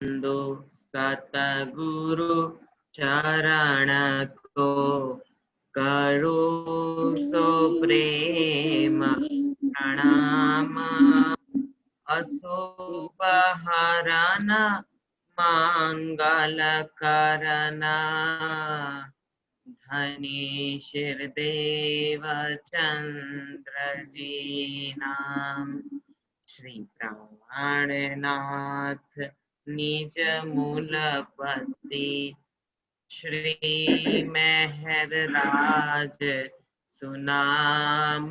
दो सतगुरु चरण को करो सो प्रेम प्रणाम। अशुभ हरण मंगल करना धनी शिरदेव चंद्र जी नाम। श्री प्राणनाथ निज मूलपति श्री मेहर राज सुनाम।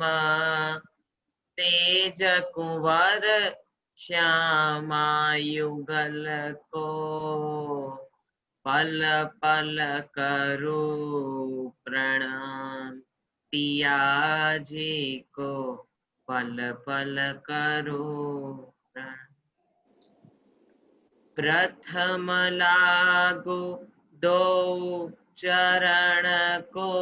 तेज कुंवर श्यामा युगल को पल पल करो प्रणाम। पिया जी को पल पल करो प्रणाम। प्रथम लागो दो चरण को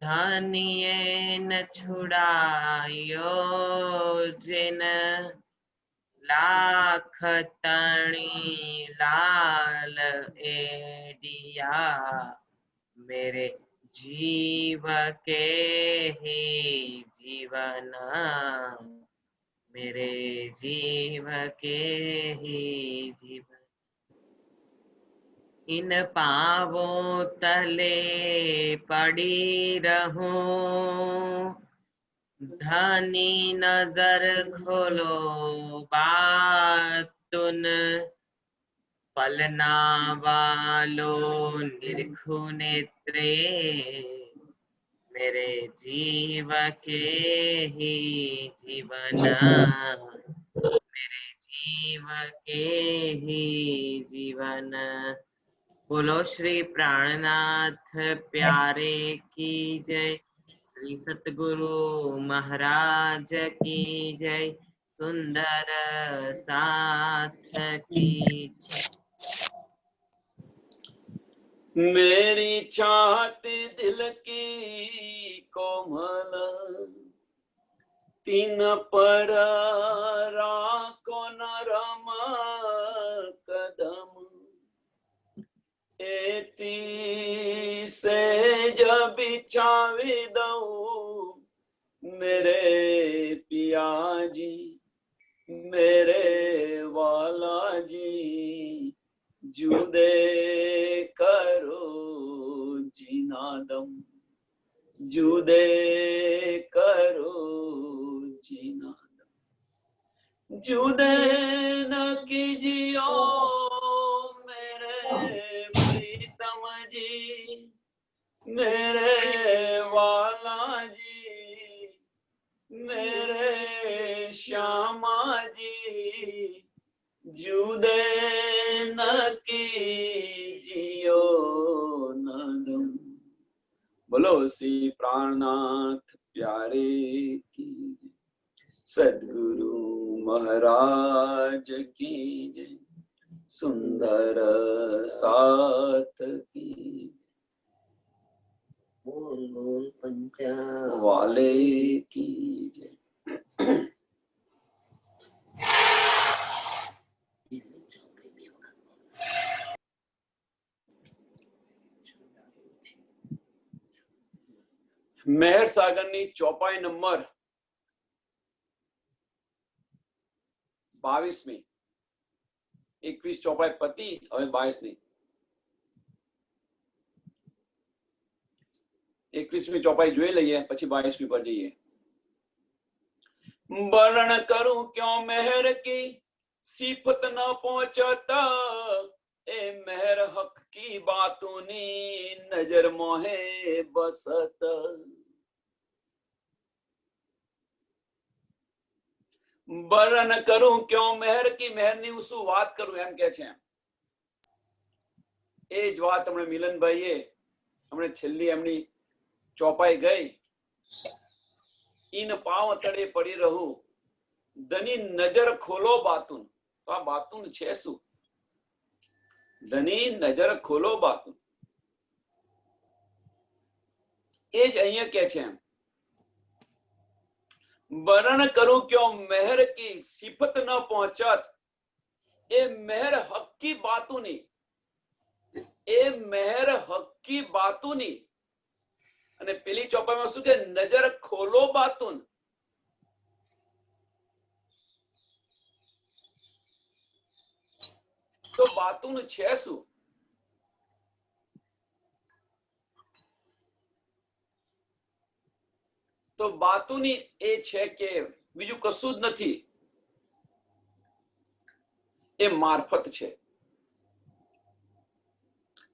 धनिये न छुड़ायो जिन लाख तणी लाल एडिया। मेरे जीव के ही जीवन मेरे जीव के ही जीवन। इन पावों तले पड़ी रहूं धनी नजर खोलो बातुन। पलना वालो निरखु नेत्रे मेरे जीव के ही जीवन मेरे जीव के ही जीवन। बोलो श्री प्राणनाथ प्यारे की जय। श्री सतगुरु महाराज की जय। सुंदर साथ की जय। मेरी छाती दिल की कोमल तीन पर राखो नरम कदम। एती से जब बिछावी दऊं मेरे पिया जी मेरे वाला जी जुदे करो जिनादम जुदे करो जिनादम। जुदे न कीजियो मेरे प्रीतम जी मेरे वाला जी मेरे श्यामा जी जुदे न कीजियो नदम। बोलो श्री प्राणनाथ प्यारे की सद्गुरु महाराज की जय। सुंदर साथ की बोल बोल पंचा वाले की जय। मेहर सागरनी चौपाई नंबर 22 21 ચોપાઈ પતિ હવે 22 21મી ચોપાઈ જોઈ લઈએ પછી 22મી પર જઈએ। वर्ण करूं क्यों मेहर की सिफत न पहुंचता ए मेहर हक की बातों नी नजर मोहे बसत। वर्णन करूं क्यों मेहर की मेहर ની હું શું વાત કરું એમ કે છે। એ જ વાત હમણે મિલનભાઈએ હમણે છેલ્લી એમની ચોપાઈ ગઈ इन पाव तड़े पड़ी रहू धनी नजर खोलो बातुन। तो आ बातुन छे शू धनी नजर खोलो बातुन ए ज अहिया के छे। वर्ण करूं क्यों मेहर की सिफत न पहुंचत એ મહેર હક્કી બાતુની, એ મહેર હક્કી બાતુની. અને પેલી ચોપાઈમાં શું કે નજર ખોલો બાતુન. તો બાતુન છે શું? તો બાતુની એ છે કે બીજું કશું જ નથી, એ મારફત છે.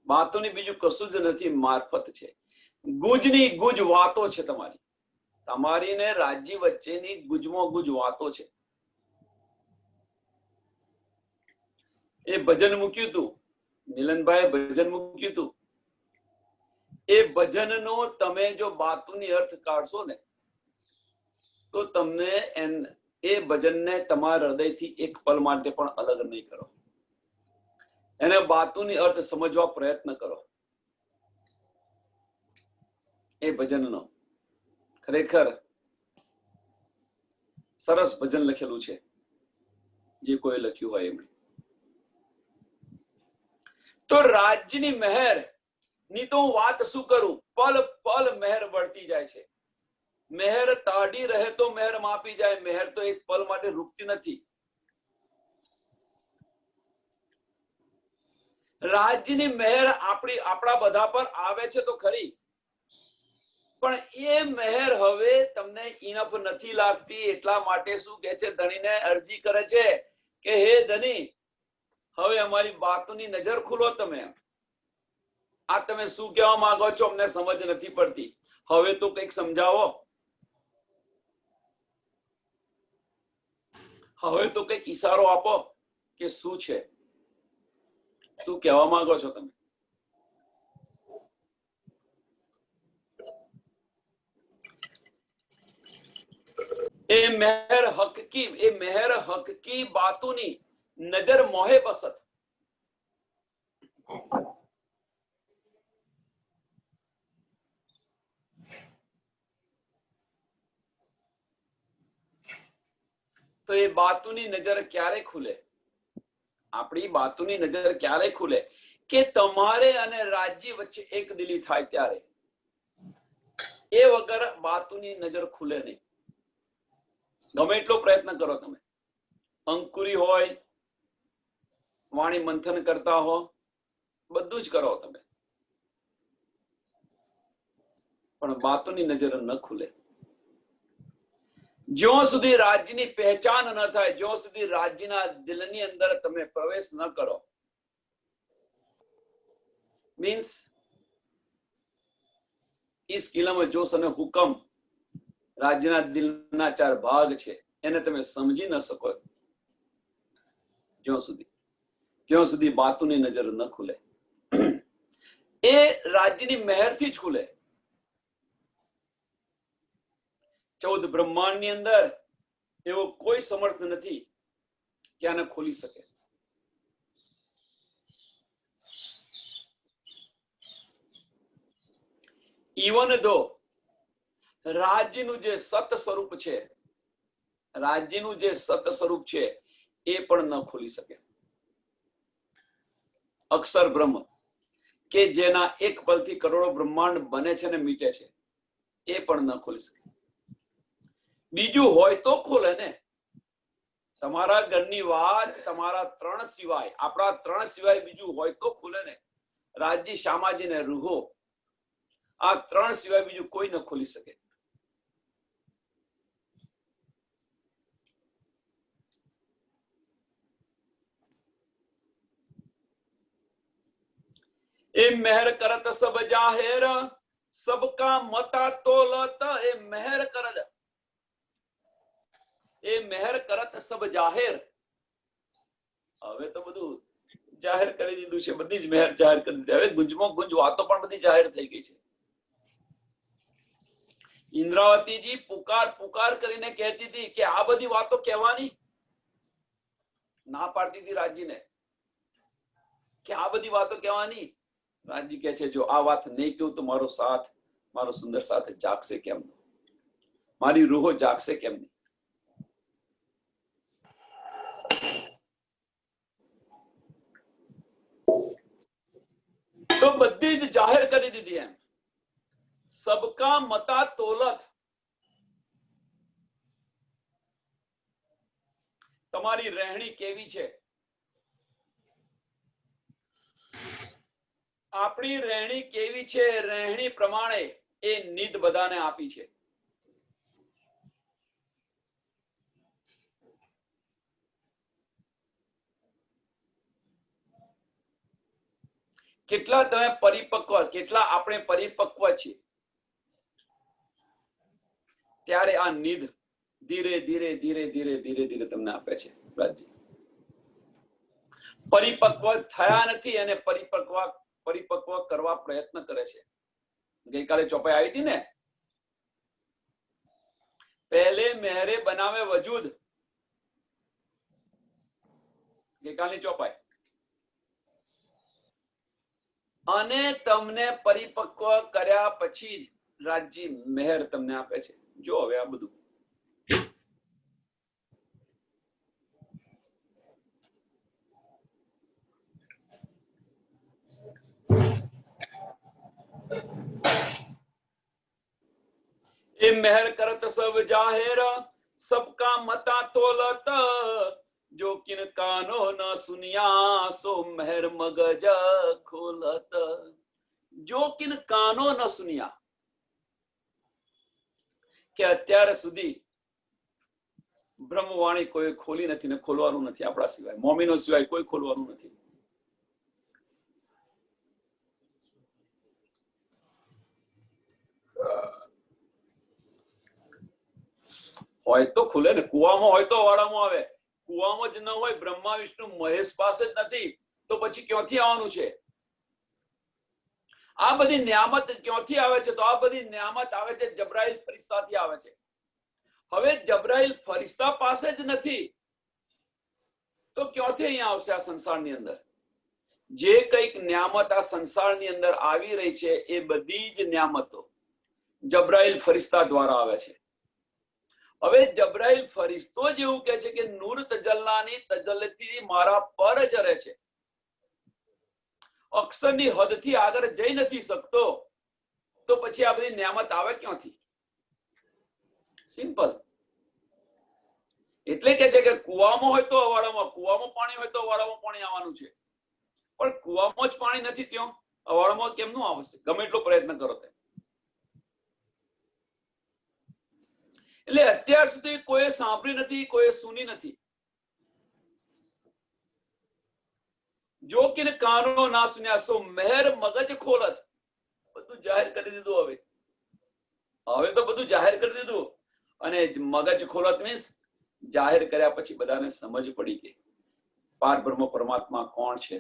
બાતુની બીજું કશું જ નથી, મારફત છે. ગુજની ગુજ વાતો છે તમારી, તમારી ને રાજ્ય વચ્ચેની ગુજમાં ગુજ વાતો છે. એ ભજન મૂક્યું તું મિલનભાઈ, ભજન મૂક્યું તું. એ ભજનનો તમે જો બાતુની અર્થ કાઢશો ને તો તમને એ ભજનને તમારા હૃદયથી એક પલ માટે પણ અલગ નહીં કરો. એને બાતુની અર્થ સમજવા પ્રયત્ન કરો. એ ભજનનો ખરેખર સરસ ભજન લખેલું છે, જે કોઈ લખ્યું હોય એમણે. તો રાજ્યની મહેર ની તો હું વાત શું કરું, પલ પલ મહેર बढ़તી જાય છે. મહેર તાડી રહે તો મહેર માપી જાય, મહેર તો એક પલ માટે રૂકતી નથી. રાજ્યની મહેર આપણા બધા પર આવે છે તો ખરી, પણ એ મહેર હવે તમને ઇનફ નથી લાગતી. એટલા માટે શું કહે છે, ધણીને અરજી કરે છે કે હે ધણી, હવે અમારી બાતની નજર ખુલો. તમે આ તમે શું કહેવા માંગો છો અમને સમજ નથી પડતી, હવે તો કંઈક સમજાવો, હવે તો કંઈક ઈશારો આપો કે શું છે, શું કહેવા માંગો છો તમે. એ મહેર હક કી બાતુની નજર મોહે બસત. તો એ બાતુની નજર ક્યારે ખુલે, આપણી બાતુની નજર ક્યારે ખુલે કે તમારે અને રાજ્ય વચ્ચે એક દિલી થાય ત્યારે. એ વગર બાતુની નજર ખુલે નહીં. ગમે એટલો પ્રયત્ન કરો તમે, અંકુરી હોય, વાણી મંથન કરતા હો, બધું જ કરો તમે, પણ બાતુની નજર ન ખુલે. જ્યાં સુધી રાજ્યની પહેચાન ન થાય, જ્યાં સુધી રાજ્યના દિલની અંદર તમે પ્રવેશ ન કરો, મીન્સ इस किला में जोश અને હુકમ રાજ્યના દિલના 4 ભાગ છે, એને તમે સમજી ન શકો ત્યાં સુધી બાતુની નજર ન ખુલે. એ રાજ્યની મહેરથી જ ખુલે. 14 બ્રહ્માંડની અંદર એવો કોઈ સમર્થ નથી કે આને ખોલી શકે. ઇવન દો રાજ્યનું જે સત સ્વરૂપ છે, રાજ્યનું જે સત સ્વરૂપ છે એ પણ ન ખોલી શકે. અક્ષર બ્રહ્મ કે જેના એક પલથી કરોડો બ્રહ્માંડ બને છે ને મીટે છે, એ પણ ન ખોલી શકે. બીજું હોય તો ખોલે ને. તમારા ઘરની વાત તમારા 3 સિવાય, આપણા 3 સિવાય બીજું હોય તો ખોલે ને. રાજ્ય, શામાજી ને રૂહો, આ 3 સિવાય બીજું કોઈ ન ખોલી શકે. એ મહેર કરત સબ જાહેર, સબકા મતા તોલત. એ મહેર કરત, એ મહેર કરત સબ જાહેર. હવે તો બધું જાહેર કરી દીધું છે, બધી જ મહેર જાહેર કરી દીધી. હવે ગુંજમાં ગુંજ વાતો પણ બધી જાહેર થઈ ગઈ છે. ઇન્દ્રાવતીજી પુકાર કરીને કહેતી હતી કે આ બધી વાતો કહેવાની, ના પાડતી હતી રાજ્યને કે આ બધી વાતો કહેવાની. રાજ્ય કહે છે જો આ વાત નહીં કહું તો મારો સાથ, મારો સુંદર સાથ જાગશે કેમ, મારી રૂહો જાગશે કેમ નહીં. બધી જ જાહેર કરી દીધી એમ. સબકા મતા તોલત. તમારી રહેણી કેવી છે? આપણી રહેણી કેવી છે? રહેણી પ્રમાણે એ નીદ બધાને આપી છે. કેટલા તમે પરિપક્વ, કેટલા આપણે પરિપક્વ છીએ, ત્યારે આ નીદ ધીરે ધીરે ધીરે ધીરે ધીરે ધીરે તમને આપે છે. રાજજી પરિપક્વ થયા નથી અને પરિપક્વ કરવા પ્રયત્ન કરે છે. ગઈકાલે ચોપાઈ આવી હતી ને, પહેલે મહેરે બનાવે વજૂદ. ગઈકાલની ચોપાઈ. અને તમને પરિપક્વ કર્યા પછી જ રાજજી મહેર તમને આપે છે. જો હવે આ બધું એ મહેર કરત સબ જાહેર, સબકા મતા તોલત. જો કિન કાનો ન સુનિયા, સો મહેર મગજ ખોલત. જો કિન કાનો ન સુનિયા, કે અત્યાર સુધી બ્રહ્મવાણી કોઈ ખોલી નથી ને ખોલવાનું નથી. આપણા સિવાય, મોમીનો સિવાય કોઈ ખોલવાનું નથી. હોય તો ખુલે ને. કુવામાં હોય તો અવાડામાં આવે. કુવામાં જ ન હોય, બ્રહ્મા વિષ્ણુ મહેશ પાસે જ નથી, તો પછી ક્યાંથી આવવાનું છે? આ બધી નિયામત ક્યાંથી આવે છે? તો આ બધી નિયામત આવે છે જબ્રાઈલ ફરિશ્તાથી આવે છે. હવે જબ્રાઈલ ફરિશ્તા પાસે જ નથી તો ક્યાંથી અહીંયા આવશે? આ સંસારની અંદર જે કંઈક નિયામત આ સંસારની અંદર આવી રહી છે, એ બધી જ નિયામતો જબ્રાઈલ ફરિશ્તા દ્વારા આવે છે. હવે જબ્રાઈલ ફરિશ્તો જ એવું કહે છે કે નૂર તજલ્લાની તજલ્લીથી મારા પર જ રહે છે. અક્ષરની હદથી આગળ જઈ નથી શકતો, તો પછી આ બધી નિયામત આવે ક્યાંથી? સિમ્પલ. એટલે કે છે કે કુવામાં હોય તો અવાડામાં, કુવામાં પાણી હોય તો અવાડામાં પાણી આવવાનું છે. પણ કુવામાં જ પાણી નથી, ત્યાં અવાડામાં કેમનું આવશે? ગમે એટલો પ્રયત્ન કરો તે. એટલે અત્યાર સુધી કોઈ સાંભળી નથી, કોઈ સુની નથી. જો કે કાનો ના સુન્યા, સો મહેર મગજ ખોલત. બધું જાહેર કરી દીધું. હવે તો બધું જાહેર કરી દીધું. અને મગજ ખોલત મીન્સ જાહેર કર્યા પછી બધાને સમજ પડી ગઈ પાર બ્રહ્મ પરમાત્મા કોણ છે,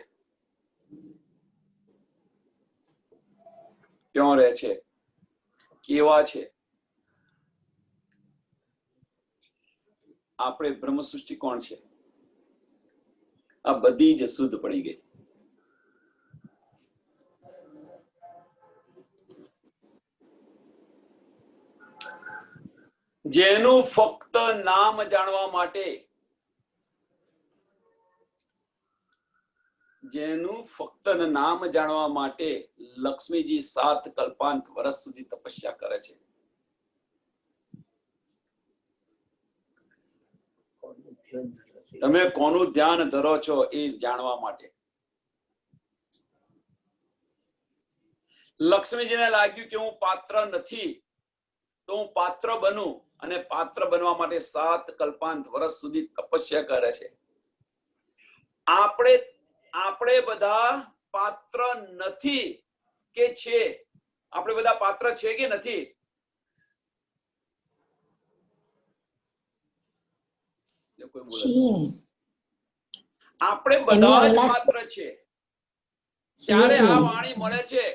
ક્યાં રહે છે, કેવા છે. આપણે બ્રહ્મ સૃષ્ટિ કોણ છે, આ બધી જ શુદ્ધ પડી ગઈ. જેનું ફક્ત નામ જાણવા માટે, જેનું ફક્ત નામ જાણવા માટે લક્ષ્મીજી 7 કલ્પાંત વર્ષ સુધી તપસ્યા કરે છે. તમે કોનું ધ્યાન ધરો છો એ જાણવા માટે. લક્ષ્મીજીને લાગ્યું કે હું પાત્ર નથી, તો હું પાત્ર બનું, અને પાત્ર બનવા માટે 7 કલ્પાંત વર્ષ સુધી તપસ્યા કરે છે. આપણે બધા પાત્ર નથી કે છે? આપણે બધા પાત્ર છે કે નથી? આપણે બધા જ પાત્ર છે. ત્યારે આ વાણી મળે છે.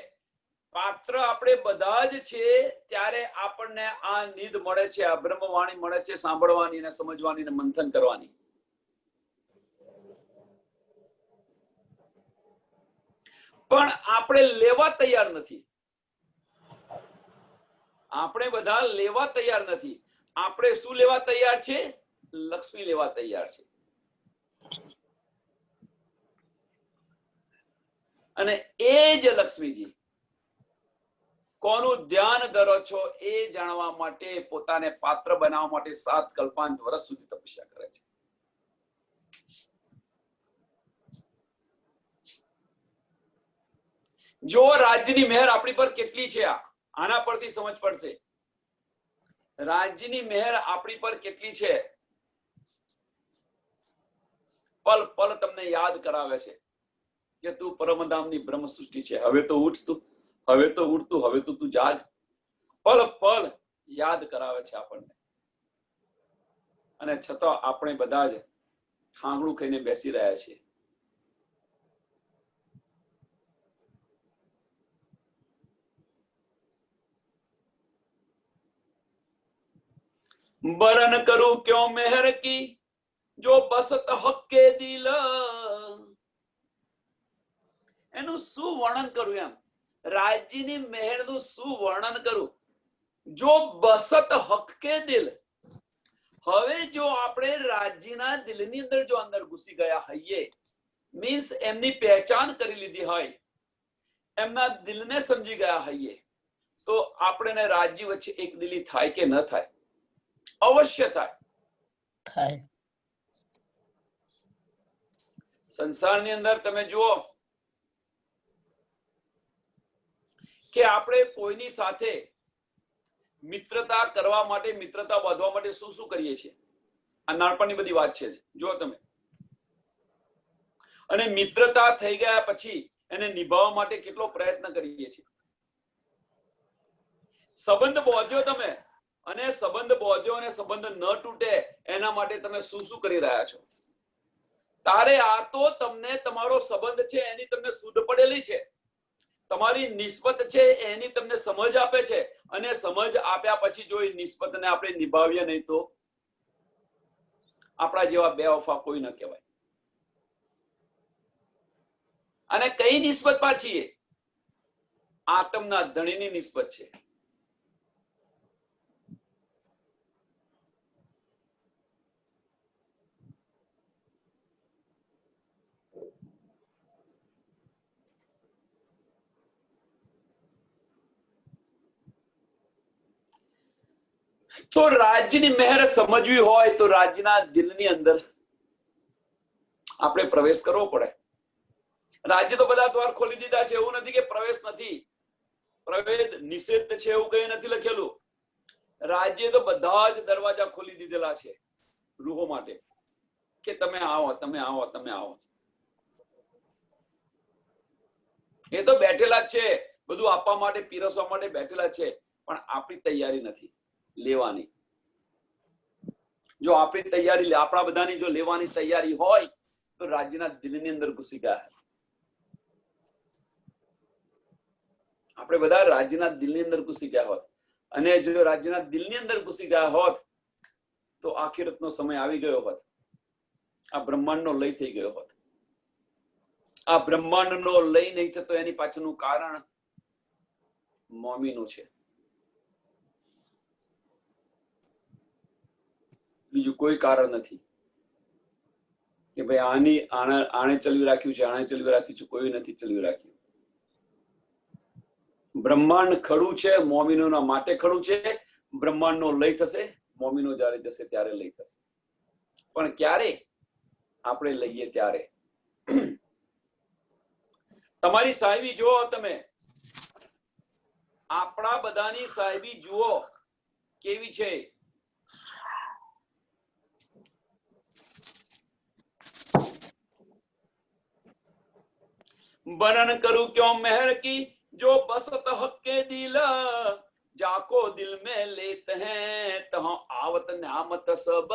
પાત્ર આપણે બધા જ છે ત્યારે આપણને આ નીદ મળે છે, આ બ્રહ્મ વાણી મળે છે, સાંભળવાની ને સમજવાની ને મંથન કરવાની. પણ આપણે લેવા તૈયાર નથી. આપણે બધા લેવા તૈયાર નથી. આપણે શું લેવા તૈયાર છે? લક્ષ્મી લેવા તૈયાર છે. અને એ જ લક્ષ્મીજી કોનું ધ્યાન ધરો છો એ જાણવા માટે પોતાને પાત્ર બનાવવા માટે 7 કલ્પાંત વર્ષ સુધી તપસ્યા કરે છે. જો રાજ્યની મહેર આપણી પર કેટલી છે, આના પરથી સમજ પડશે. રાજ્યની મહેર આપણી પર કેટલી છે. પલ પલ તમને યાદ કરાવે છે કે તું પરમધામની બ્રહ્મ સૃષ્ટિ છે. હવે તો ઉઠ તું, હવે તો ઉઠતું, હવે તો તું જાગ. પલ પલ યાદ કરાવે છે આપણને. અને છતાં આપણે બધા જ ઠાંગણું ખાઈને બેસી રહ્યા છીએ. बरन करूं क्यों मेहर की जो बसत हक्के दिल. એનું શું વર્ણન કરું? એમ રાજ્યની મહેરનું શું વર્ણન કરું? જો બસત હક્કે દિલ. હવે જો આપણે રાજ્યના દિલની અંદર જો અંદર ઘૂસી ગયા હોઈએ, મીન્સ એમની પહેચાન કરી લીધી હોય, એમના દિલને સમજી ગયા હોઈએ, તો આપણે રાજ્ય વચ્ચે એક દિલી થાય કે ન થાય? અવશ્ય થાય. સંસારની અંદર તમે જુઓ કે આપણે કોઈની સાથે મિત્રતા કરવા માટે, મિત્રતા બાંધવા માટે શું શું કરીએ છીએ? આ નાનપણની બધી વાત છે. જો તમે, અને મિત્રતા થઈ ગયા પછી એને નિભાવવા માટે કેટલો પ્રયત્ન કરીએ છીએ. સંબંધ બાંધ્યો તમે, અને સંબંધ બાંધ્યો અને સંબંધ ન તૂટે એના માટે તમે શું શું કરી રહ્યા છો? તારે આ તો તમને તમારો સંબંધ છે એની તમને સુધ પડેલી છે, તમારી નિસ્બત છે એની તમને સમજ આપે છે, અને સમજ આપ્યા પછી જો એ નિસ્બતને આપણે નિભાવીએ નહીં તો આપણા જેવા બેવફા કોઈ ન કહેવાય. અને કઈ નિસ્બત પાછી? આત્મના ધણીની નિસ્બત છે. તો રાજ્યની મહેર સમજવી હોય તો રાજ્યના દિલની અંદર આપણે પ્રવેશ કરવો પડે. રાજ્ય તો બધા દ્વાર ખોલી દીધા છે, એવું નથી કે પ્રવેશ નથી. પ્રવેશ નિષેધ છે એવું કઈ નથી લખેલું. રાજ્ય તો બધા જ દરવાજા ખોલી દીધેલા છે રૂહો માટે કે તમે આવો, તમે આવો, તમે આવો. એ તો બેઠેલા જ છે, બધું આપવા માટે, પીરસવા માટે બેઠેલા છે, પણ આપણી તૈયારી નથી લેવાની. જો આપણી તૈયારી, આપણા બધાની જો લેવાની તૈયારી હોય તો રાજ્યના દિલની અંદર ઘૂસી ગયા. આપણે બધા રાજ્યના દિલની અંદર ઘૂસી ગયા હોત, અને જો રાજ્યના દિલની અંદર ઘૂસી ગયા હોત તો આખિરતનો સમય આવી ગયો હોત. આ બ્રહ્માંડનો લય થઈ ગયો હોત. આ બ્રહ્માંડનો લય નહીં થતો એની પાછળનું કારણ મોમીનું છે, બીજું કોઈ કારણ નથી. કે ભાઈ આણે ચલવી રાખ્યું છે, આણે ચલવી રાખ્યું છે, કોઈ નથી ચલવી રાખ્યું. બ્રહ્માંડ ખડું છે, મોમીનોના માટે ખડું છે. બ્રહ્માંડનો લય થશે, મોમીનો જ્યારે જશે ત્યારે લય થશે. પણ ક્યારે? આપણે લઈએ ત્યારે. તમારી સાહેબી જુઓ, તમે આપણા બધાની સાહેબી જુઓ કેવી છે. बरन करूं क्यों मेहर की जो बसत हक्के दिल जाको दिल में लेते हैं तो आवत न्यामत सब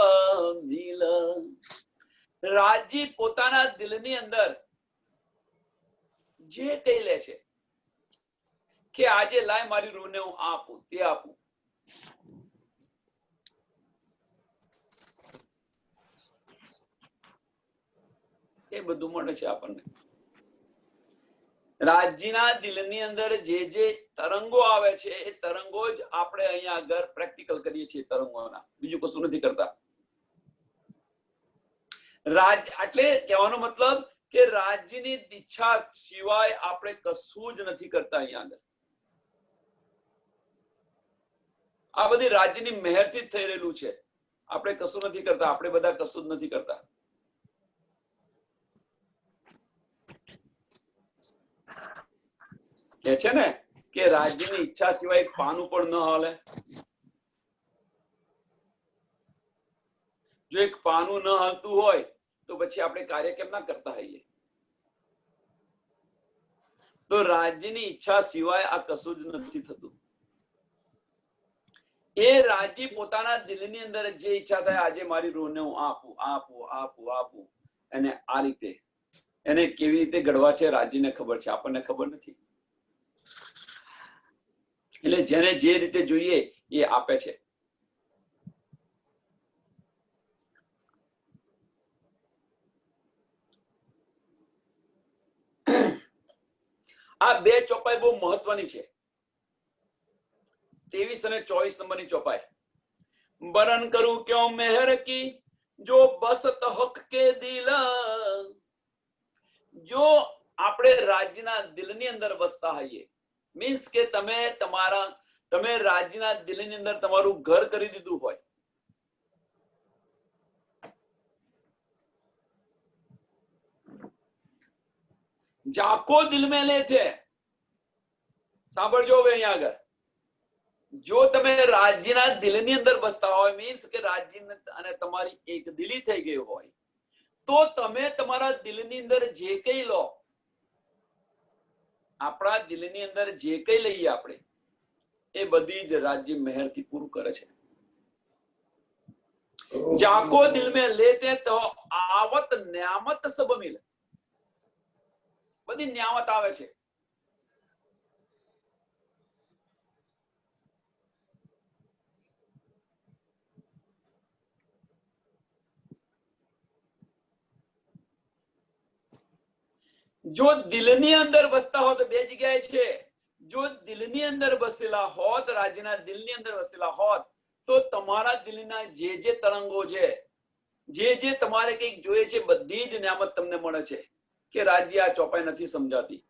मिल. રાજી પોતાના દિલની અંદર જે કઈ લે છે કે આજે લાય મારી રૂહને હું આપું, તે આપું. એ બધું મળે છે આપણને. રાજ્યના દિલની અંદર જે જે તરંગો આવે છે એ તરંગો જ આપણે અહીંયા આગળ પ્રેક્ટિકલ કરીએ છીએ. તરંગોના બીજું કશું નથી કરતા. રાજ એટલે કહેવાનો મતલબ કે રાજ્યની ઈચ્છા સિવાય આપણે કશું જ નથી કરતા. અહીંયા આગળ આ બધી રાજ્યની મહેરથી જ થઈ રહેલું છે. આપણે કશું નથી કરતા. આપણે બધા કશું જ નથી કરતા. કે છે ને કે રાજ્યની ઈચ્છા સિવાય એક પાનું પણ ન હાલે. જો એક પાનું ન હાલતું હોય તો પછી આપણે કાર્ય કેમ ના કરતા હોઈએ? તો રાજ્યની ઈચ્છા સિવાય આ કશું જ નથી થતું. એ રાજ્ય પોતાના દિલની અંદર જે ઈચ્છા થાય, આજે મારી રૂહને હું આપું આપું આપું આપું, અને આ રીતે એને કેવી રીતે ઘડવા છે રાજ્યને ખબર છે, આપણને ખબર નથી. એટલે જેને જે રીતે જોઈએ એ આપે છે. આ બે ચોપાઈ બહુ મહત્વની છે. 23 અને 24 નંબરની ચોપાઈ. બરન કરું ક્यों मेहर की जो बसत हक के दिल. જો આપણે રાજ્યના દિલની અંદર વસતા હોઈએ, મીન્સ કે તમે રાજ્યના દિલની અંદર તમારું ઘર કરી દીધું હોય, જાકો દિલ में ले છે. સાંભળજો હવે અહીંયા આગળ. જો તમે રાજ્યના દિલની અંદર બસતા હોય, મીન્સ કે રાજ્ય અને તમારી એક દિલી થઈ ગઈ હોય, તો તમે તમારા દિલની અંદર જે કંઈ લો, આપણા દિલની અંદર જે કંઈ લઈએ આપણે, એ બધી જ રાજ્ય મહેરથી પૂરું કરે છે. જાકો દિલ में लेते तो आवत न्यामत सब मिले. બધી ન્યામત આવે છે. જો દિલની અંદર બસતા હો તો બે જગ્યાએ છે. જો દિલની અંદર બસેલા હોત, રાજ્યના દિલની અંદર વસેલા હોત, તો તમારા દિલના જે તરંગો છે, જે તમારે કંઈક જોઈએ છે, બધી જ નિયામત તમને મળે છે. કે રાજ્ય આ ચોપાઈ નથી સમજાતી.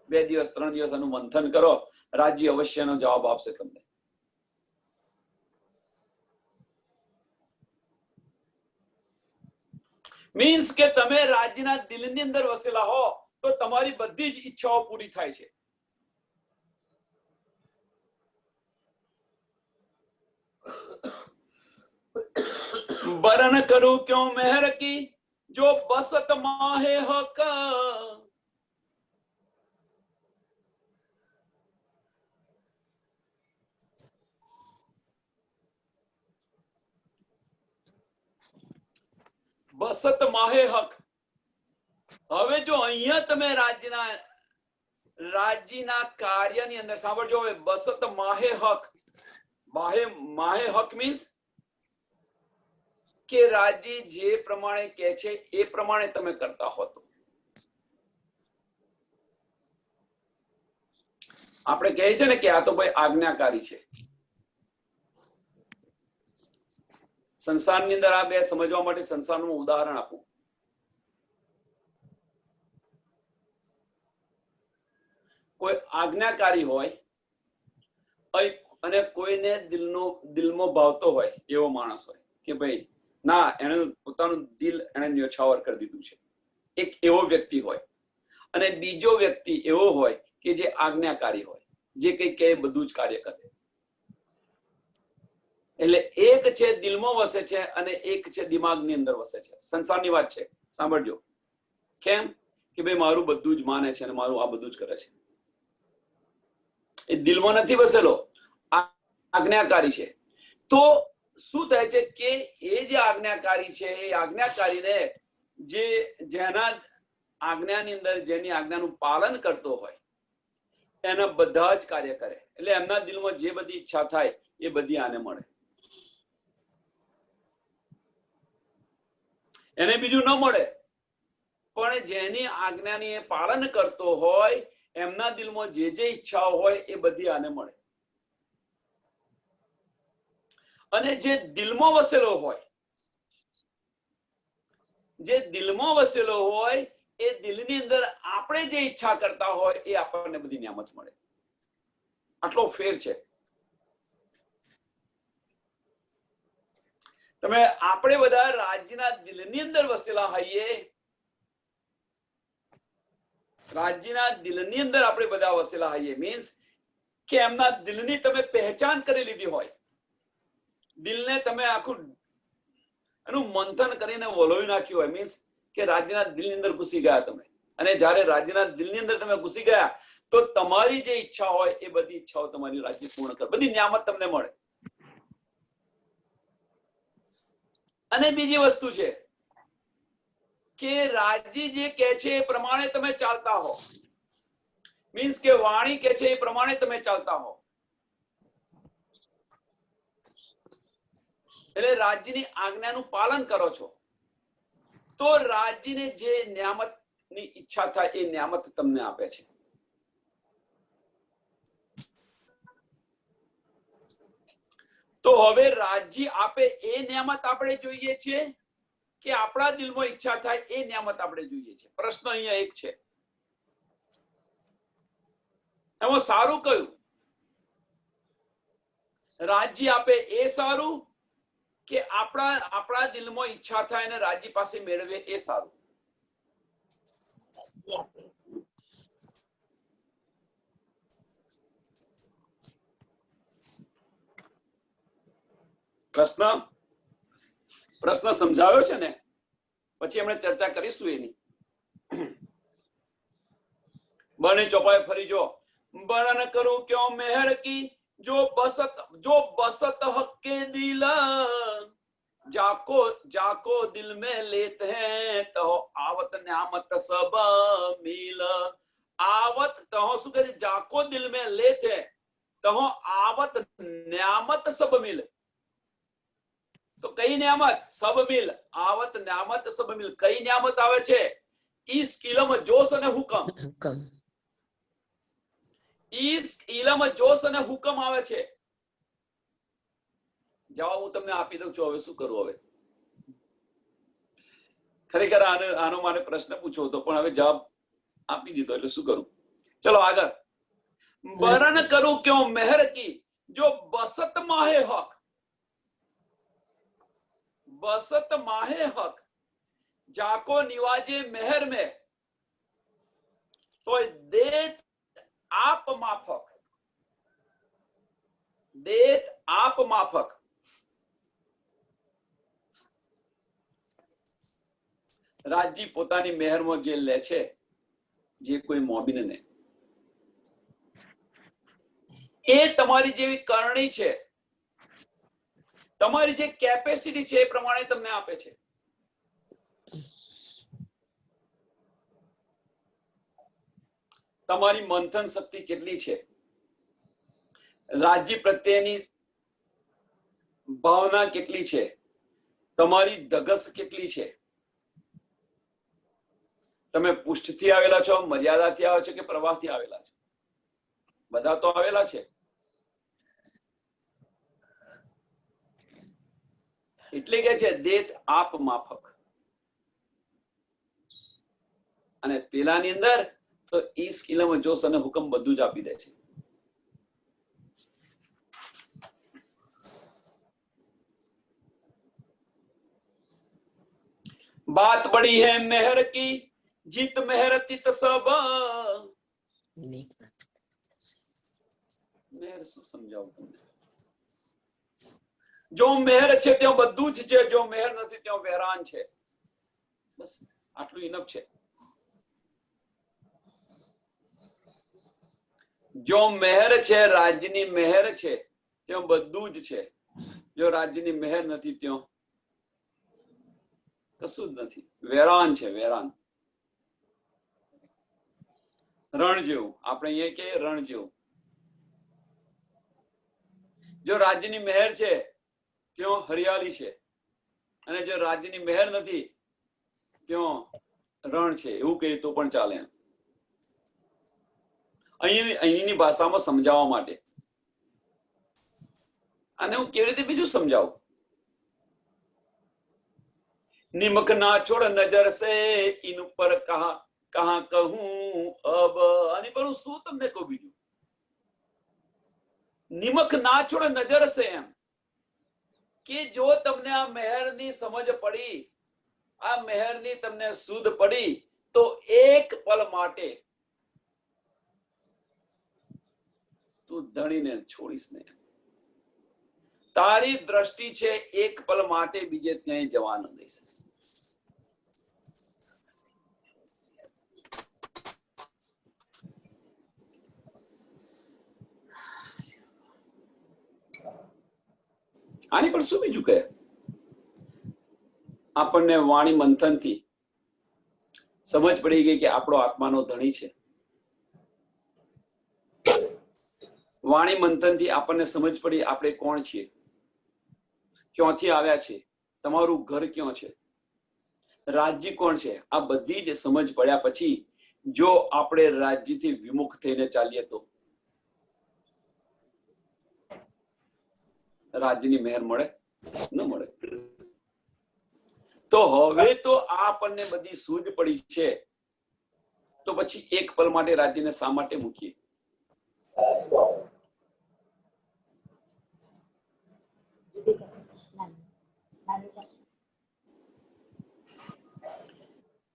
2 દિવસ 3 દિવસ આનું મંથન કરો, રાજ્ય અવશ્યનો જવાબ આપશે તમને. મીન્સ કે તમે રાજ્યના દિલની અંદર વસેલા હો તો તમારી બધી જ ઈચ્છાઓ પૂરી થાય છે. બરન કરું ક્यों मेहर की जो बसत माहे हक. બસત માહે હક. હવે જો અહીંયા તમે રાજ્યના કાર્યની અંદર સાંભળજો. હવે બસત માહે હક. માહે હક મીન્સ કે રાજ્ય જે પ્રમાણે કહે છે એ પ્રમાણે તમે કરતા હો તો. આપણે કહે છે ને કે આ તો ભાઈ આજ્ઞાકારી છે. સંસારની અંદર આ બે સમજવા માટે સંસારનું ઉદાહરણ આપું. કોઈ આજ્ઞાકારી હોય અને કોઈને દિલમાં ભાવતો હોય એવો માણસ હોય કે ભાઈ ના, એને પોતાનું દિલ એને ન્યોછાવર કરી દીધું છે, એક એવો વ્યક્તિ હોય. અને બીજો વ્યક્તિ એવો હોય કે જે આજ્ઞાકારી હોય, જે કંઈ કહે બધું જ કાર્ય કરે. એટલે એક છે દિલમાં વસે છે અને એક છે દિમાગની અંદર વસે છે. સંસારની વાત છે, સાંભળજો. કેમ કે ભાઈ મારું બધું જ માને છે અને મારું આ બધું જ કરે છે. એ દિલમાં નથી વસેલો, આજ્ઞાકારી છે. તો શું થાય છે કે એ જે આજ્ઞાકારી છે, એ આજ્ઞાકારીને જેના આજ્ઞાની અંદર જેની આજ્ઞાનું પાલન કરતો હોય એના બધા જ કાર્ય કરે. એટલે એમના દિલમાં જે બધી ઈચ્છા થાય એ બધી આને મળે. એને બીજું ન મળે. પણ જેની આજ્ઞાની એ પાલન કરતો હોય એમના દિલમાં જે ઈચ્છાઓ હોય એ બધી આને મળે. અને જે દિલમાં વસેલો હોય જે દિલમાં વસેલો હોય એ દિલની અંદર આપણે જે ઈચ્છા કરતા હોય એ આપણને બધી નિયામત મળે. આટલો ફેર છે. તમે આપણે બધા રાજ્યના દિલની અંદર વસેલા હોઈએ, રાજ્યના દિલની અંદર આપણે બધા વસેલા હોઈએ, મીન્સ કે એમના દિલની તમે પહેચાન કરી લીધી હોય, દિલને તમે આખું એનું મંથન કરીને વલોવી નાખ્યું હોય, મીન્સ કે રાજ્યના દિલની અંદર ઘૂસી ગયા તમે. અને જ્યારે રાજ્યના દિલની અંદર તમે ઘૂસી ગયા તો તમારી જે ઈચ્છા હોય એ બધી ઈચ્છાઓ તમારી રાજ્ય પૂર્ણ કરે, બધી નિયામત તમને મળે. અને બીજી વસ્તુ છે કે રાજ્ય જે કહે છે એ પ્રમાણે તમે ચાલતા હો, મીન્સ કે વાણી કહે છે એ પ્રમાણે તમે ચાલતા હો, એટલે રાજ્યની આજ્ઞાનું પાલન કરો છો તો રાજ્યને જે નિયામતની ઈચ્છા થાય એ નિયામત તમને આપે છે. તો હવે રાજ્ય આપે એ નિયામત આપણે જોઈએ છીએ કે આપણા દિલમાં ઈચ્છા થાય એ નિયામત આપણે જોઈએ છે? પ્રશ્ન અહીંયા એક છે. એમાં સારું કયું? રાજ્ય આપે એ સારું કે આપણા દિલમાં ઈચ્છા થાય અને રાજ્ય પાસે મેળવે એ સારું? પ્રશ્ન સમજાવ્યો છે ને? પછી આપણે ચર્ચા કરીશું એની. બને ચોપાઈ ફરી જો. બરન કરું ક્यों मेहर की जो बसत हक के दिल जाको दिल में लेते हैं तो आवत न्यामत सब मिल. आवत तो શું કહે છે? જાકો દિલ में लेते तो आवत न्यामत सब मिल. તો કઈ નિયામત? સબ મિલ. આવત નિયામત સબ મિલ. કઈ નિયામત આવે છે? ઈસ ઇલમ જોશ અને હુકમ. ઈસ ઇલમ જોશ અને હુકમ આવે છે. જવાબ હું તમને આપી દઉં છું. હવે શું કરું? હવે ખરેખર આનો મારે પ્રશ્ન પૂછવો હતો પણ હવે જવાબ આપી દીધો એટલે શું કરું? ચલો આગળ. બરન કરું ક્यों मेहर की जो बसत माहे हक. बसत माहे हक जाको निवाजे मेहर में तो देत आप माफक. देत आप माफक. રાજજી પોતાની મહેરમાં જે લે છે, જે કોઈ મોમીનને, એ તમારી જેવી કરણી છે, તમારી જે કેપેસિટી છે એ પ્રમાણે તમને આપે છે. તમારી મંથન શક્તિ કેટલી છે, રાજ્ય પ્રત્યેની ભાવના કેટલી છે, તમારી ધગસ કેટલી છે, તમે પુષ્ઠથી આવેલા છો, મર્યાદાથી આવેલા છો કે પ્રવાહથી આવેલા છો? બધા તો આવેલા છે. એટલે કે છે દેત આપ માફક. અને પેલાની અંદર તો ઈસ ઇલમ જોશ અને હુકમ બધું જ આપી દે છે. बात बड़ी है मेहर की जीत मेहर तित सब. मेहर શું સમજાવું તમને? જો મેહર છે ત્યાં બધું જ છે, જો મેહર નથી ત્યાં વેરાન છે. બસ આટલું ઇનફ છે. જો મેહર છે, રાજ્યની મેહર છે, ત્યાં બધું જ છે. જો રાજ્યની મેહર નથી ત્યાં કશું જ નથી. વેરાન છે, વેરાન. રણ જેવું. આપણે અહીંયા કે રણ જેવું. જો રાજ્યની મહેર છે ત્યાં હરિયાળી છે, અને જો રાજ્યની મહેર નથી ત્યાં રણ છે, એવું કહીએ તો પણ ચાલે. અહીંની ભાષામાં સમજાવવા માટે. અને હું કેવી રીતે બીજું સમજાવું? निमक ना छोड़ नजर से इन पर कहा कहा कहूं अब आनी पर શું તમને કહું બીજું નિમક ના છોડ નજર સે એમ કે જો તમને આ મહેરની સમજ પડી આ મહેરની તમને સુધ પડી તો એક પલ માટે તું ધણીને છોડીશ ને તારી દ્રષ્ટિ છે એક પલ માટે બીજે ક્યાંય જવા ન દઈશ આની પર શું બીજું કહે આપણને વાણી મંથનથી સમજ પડી ગઈ કે આપણો આત્માનો ધણી છે વાણી મંથનથી આપણને સમજ પડી આપણે કોણ છીએ ક્યાંથી આવ્યા છે તમારું ઘર ક્યાં છે રાજ્ય કોણ છે આ બધી જ સમજ પડ્યા પછી જો આપણે રાજ્યથી વિમુખ થઈને ચાલીએ તો રાજ્યની મહેર મળે ન મળે તો હવે તો આપણને બધી સૂઝ પડી છે તો પછી એક પલ માટે રાજ્યને શા માટે મૂકીએ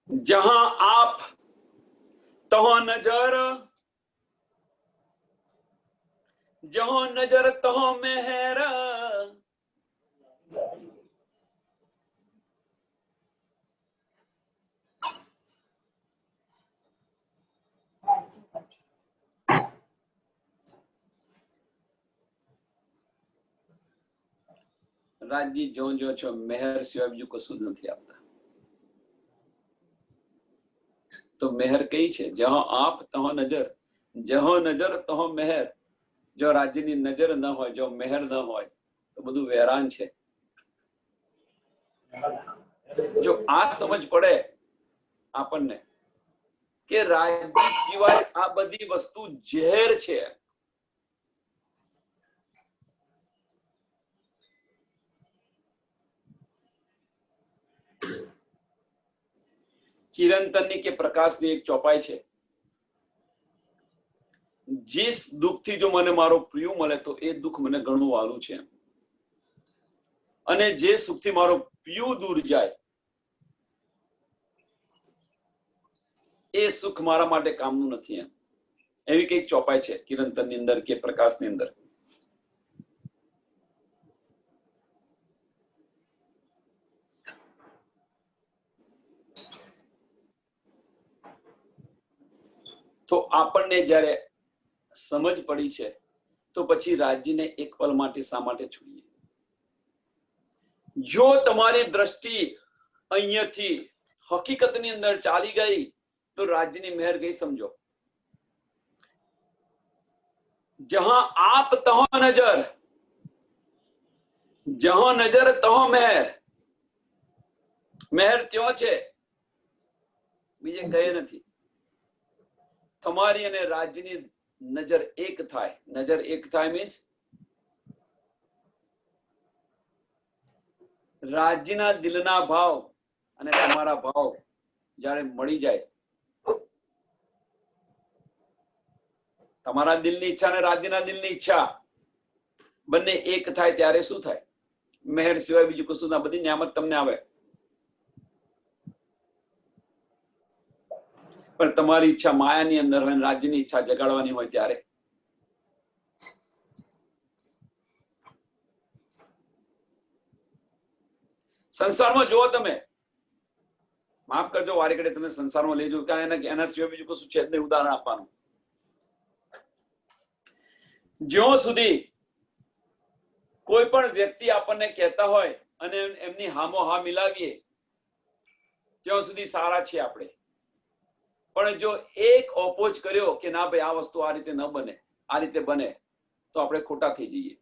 जहां आप तहाँ नजर जहां नजर तहाँ मेहर રાજ્ય જો જો છો મેહર સિવાય બીજું કશું જ નથી આપતા તો મેહર કઈ છે જહાં આપ તહાં નજર જહાં નજર તહાં મેહર જો રાજ્યની નજર ન હોય જો મેહર ન હોય તો બધું વેરાન છે જો આ સમજ પડે આપણને કે રાજ્ય સિવાય આ બધી વસ્તુ ઝેર છે ચિરંતનની કે પ્રકાશની એક ચોપાઈ છે જે દુઃખથી જો મને મારો પ્રિય મળે તો એ દુઃખ મને ઘણું વાલું છે અને જે સુખથી મારો પ્રિય દૂર જાય એ સુખ મારા માટે કામનું નથી એમ એવી કઈક ચોપાઈ છે ચિરંતનની અંદર કે પ્રકાશની અંદર તો આપણને જ્યારે સમજ પડી છે તો પછી રાજ્યને એક પલ માટે શા માટે છોડીએ જો તમારી દ્રષ્ટિ અહીંયાથી હકીકતની અંદર ચાલી ગઈ તો રાજ્યની મહેર ગઈ સમજો જહાં આપ તહાં નજર જહાં નજર તહાં મહેર મહેર ત્યો છે બીજે કઈ નથી તમારી અને રાજ્યની નજર એક થાય નજર એક થાય મીન્સ રાજ્યના દિલના ભાવ અને તમારા ભાવ જ્યારે મળી જાય તમારા દિલની ઈચ્છા અને રાજ્યના દિલની ઈચ્છા બંને એક થાય ત્યારે શું થાય મહેર સિવાય બીજું કશું ના બધી નિયામત તમને આવે પણ તમારી ઈચ્છા માયાની અંદર હોય રાજ્યની ઈચ્છા જગાડવાની હોય ત્યારે સંસારમાં જુઓ તમે માફ કરજો વારે ઘડે તમે સંસારમાં લેજો કારણ એના સિવાય બીજું કશું છે જ નહીં ઉદાહરણ આપવાનું જ્યાં સુધી કોઈ પણ વ્યક્તિ આપણને કહેતા હોય અને એમની હામો હા મિલાવીએ ત્યાં સુધી સારા છીએ આપણે પણ જો એક ઓપોઝ કર્યો કે ના ભાઈ આ વસ્તુ આ રીતે ન બને આ રીતે બને તો આપણે ખોટા થઈ જઈએ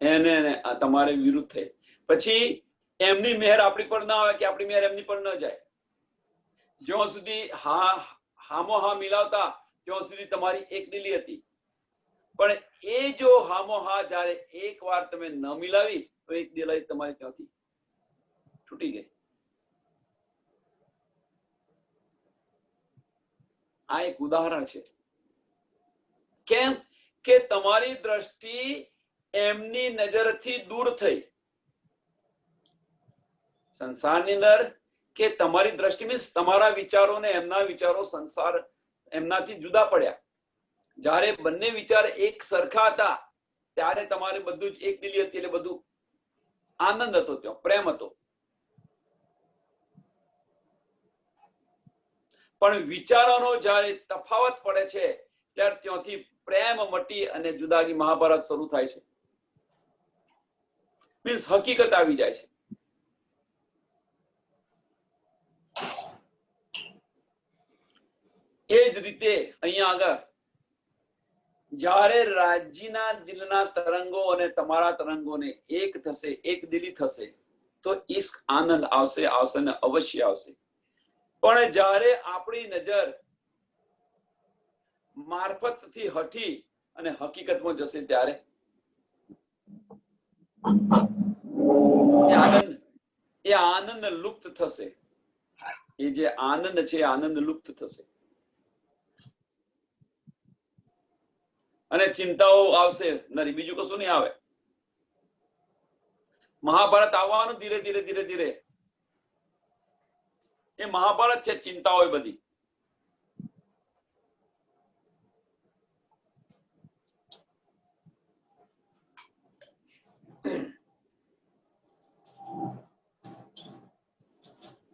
એને તમારે વિરુદ્ધ થઈ પછી એમની મહેર આપણી પર ના આવે કે આપણી મહેર એમની પર ન જાય જ્યાં સુધી હામો હા મિલાવતા ત્યાં સુધી તમારી એક દિલી હતી પણ એ જો હામો હા જ્યારે એક વાર તમે ન મિલાવી તો એક દિલાઈ તમારી ત્યાંથી છૂટી ગઈ. આ એક ઉદાહરણ છે. કેમ કે તમારી દ્રષ્ટિ એમની નજરથી દૂર થઈ. સંસારની અંદર કે તમારી દ્રષ્ટિ મીન્સ તમારા વિચારો ને એમના વિચારો સંસાર એમનાથી જુદા પડ્યા. જ્યારે બંને વિચાર એક સરખા હતા ત્યારે તમારે બધું જ એક દિલી હતી, એટલે બધું આનંદ હતો, ત્યાં પ્રેમ હતો. પણ વિચારોનો જ્યારે તફાવત પડે છે ત્યારે ત્યાંથી પ્રેમ મટી અને જુદાગી મહાભારત શરૂ થાય છે. મીન્સ હકીકત આવી જાય છે. એ જ રીતે અહીંયા આગળ જ્યારે રાજ્યના દિલના તરંગો અને તમારા તરંગોને એક થશે, એક દિલી થશે, તો ઈશ્ક આનંદ આવશે, આવશે ને અવશ્ય આવશે. પણ જ્યારે આપણી નજર મારફતથી હટી અને હકીકતમાં જશે ત્યારે એ આનંદ લુપ્ત થશે. એ જે આનંદ છે આનંદ લુપ્ત થશે અને ચિંતાઓ આવશે નરી, બીજું કશું નહીં આવે. મહાભારત આવવાનું ધીરે ધીરે ધીરે ધીરે. એ મહાભારત છે, ચિંતાઓ બધી.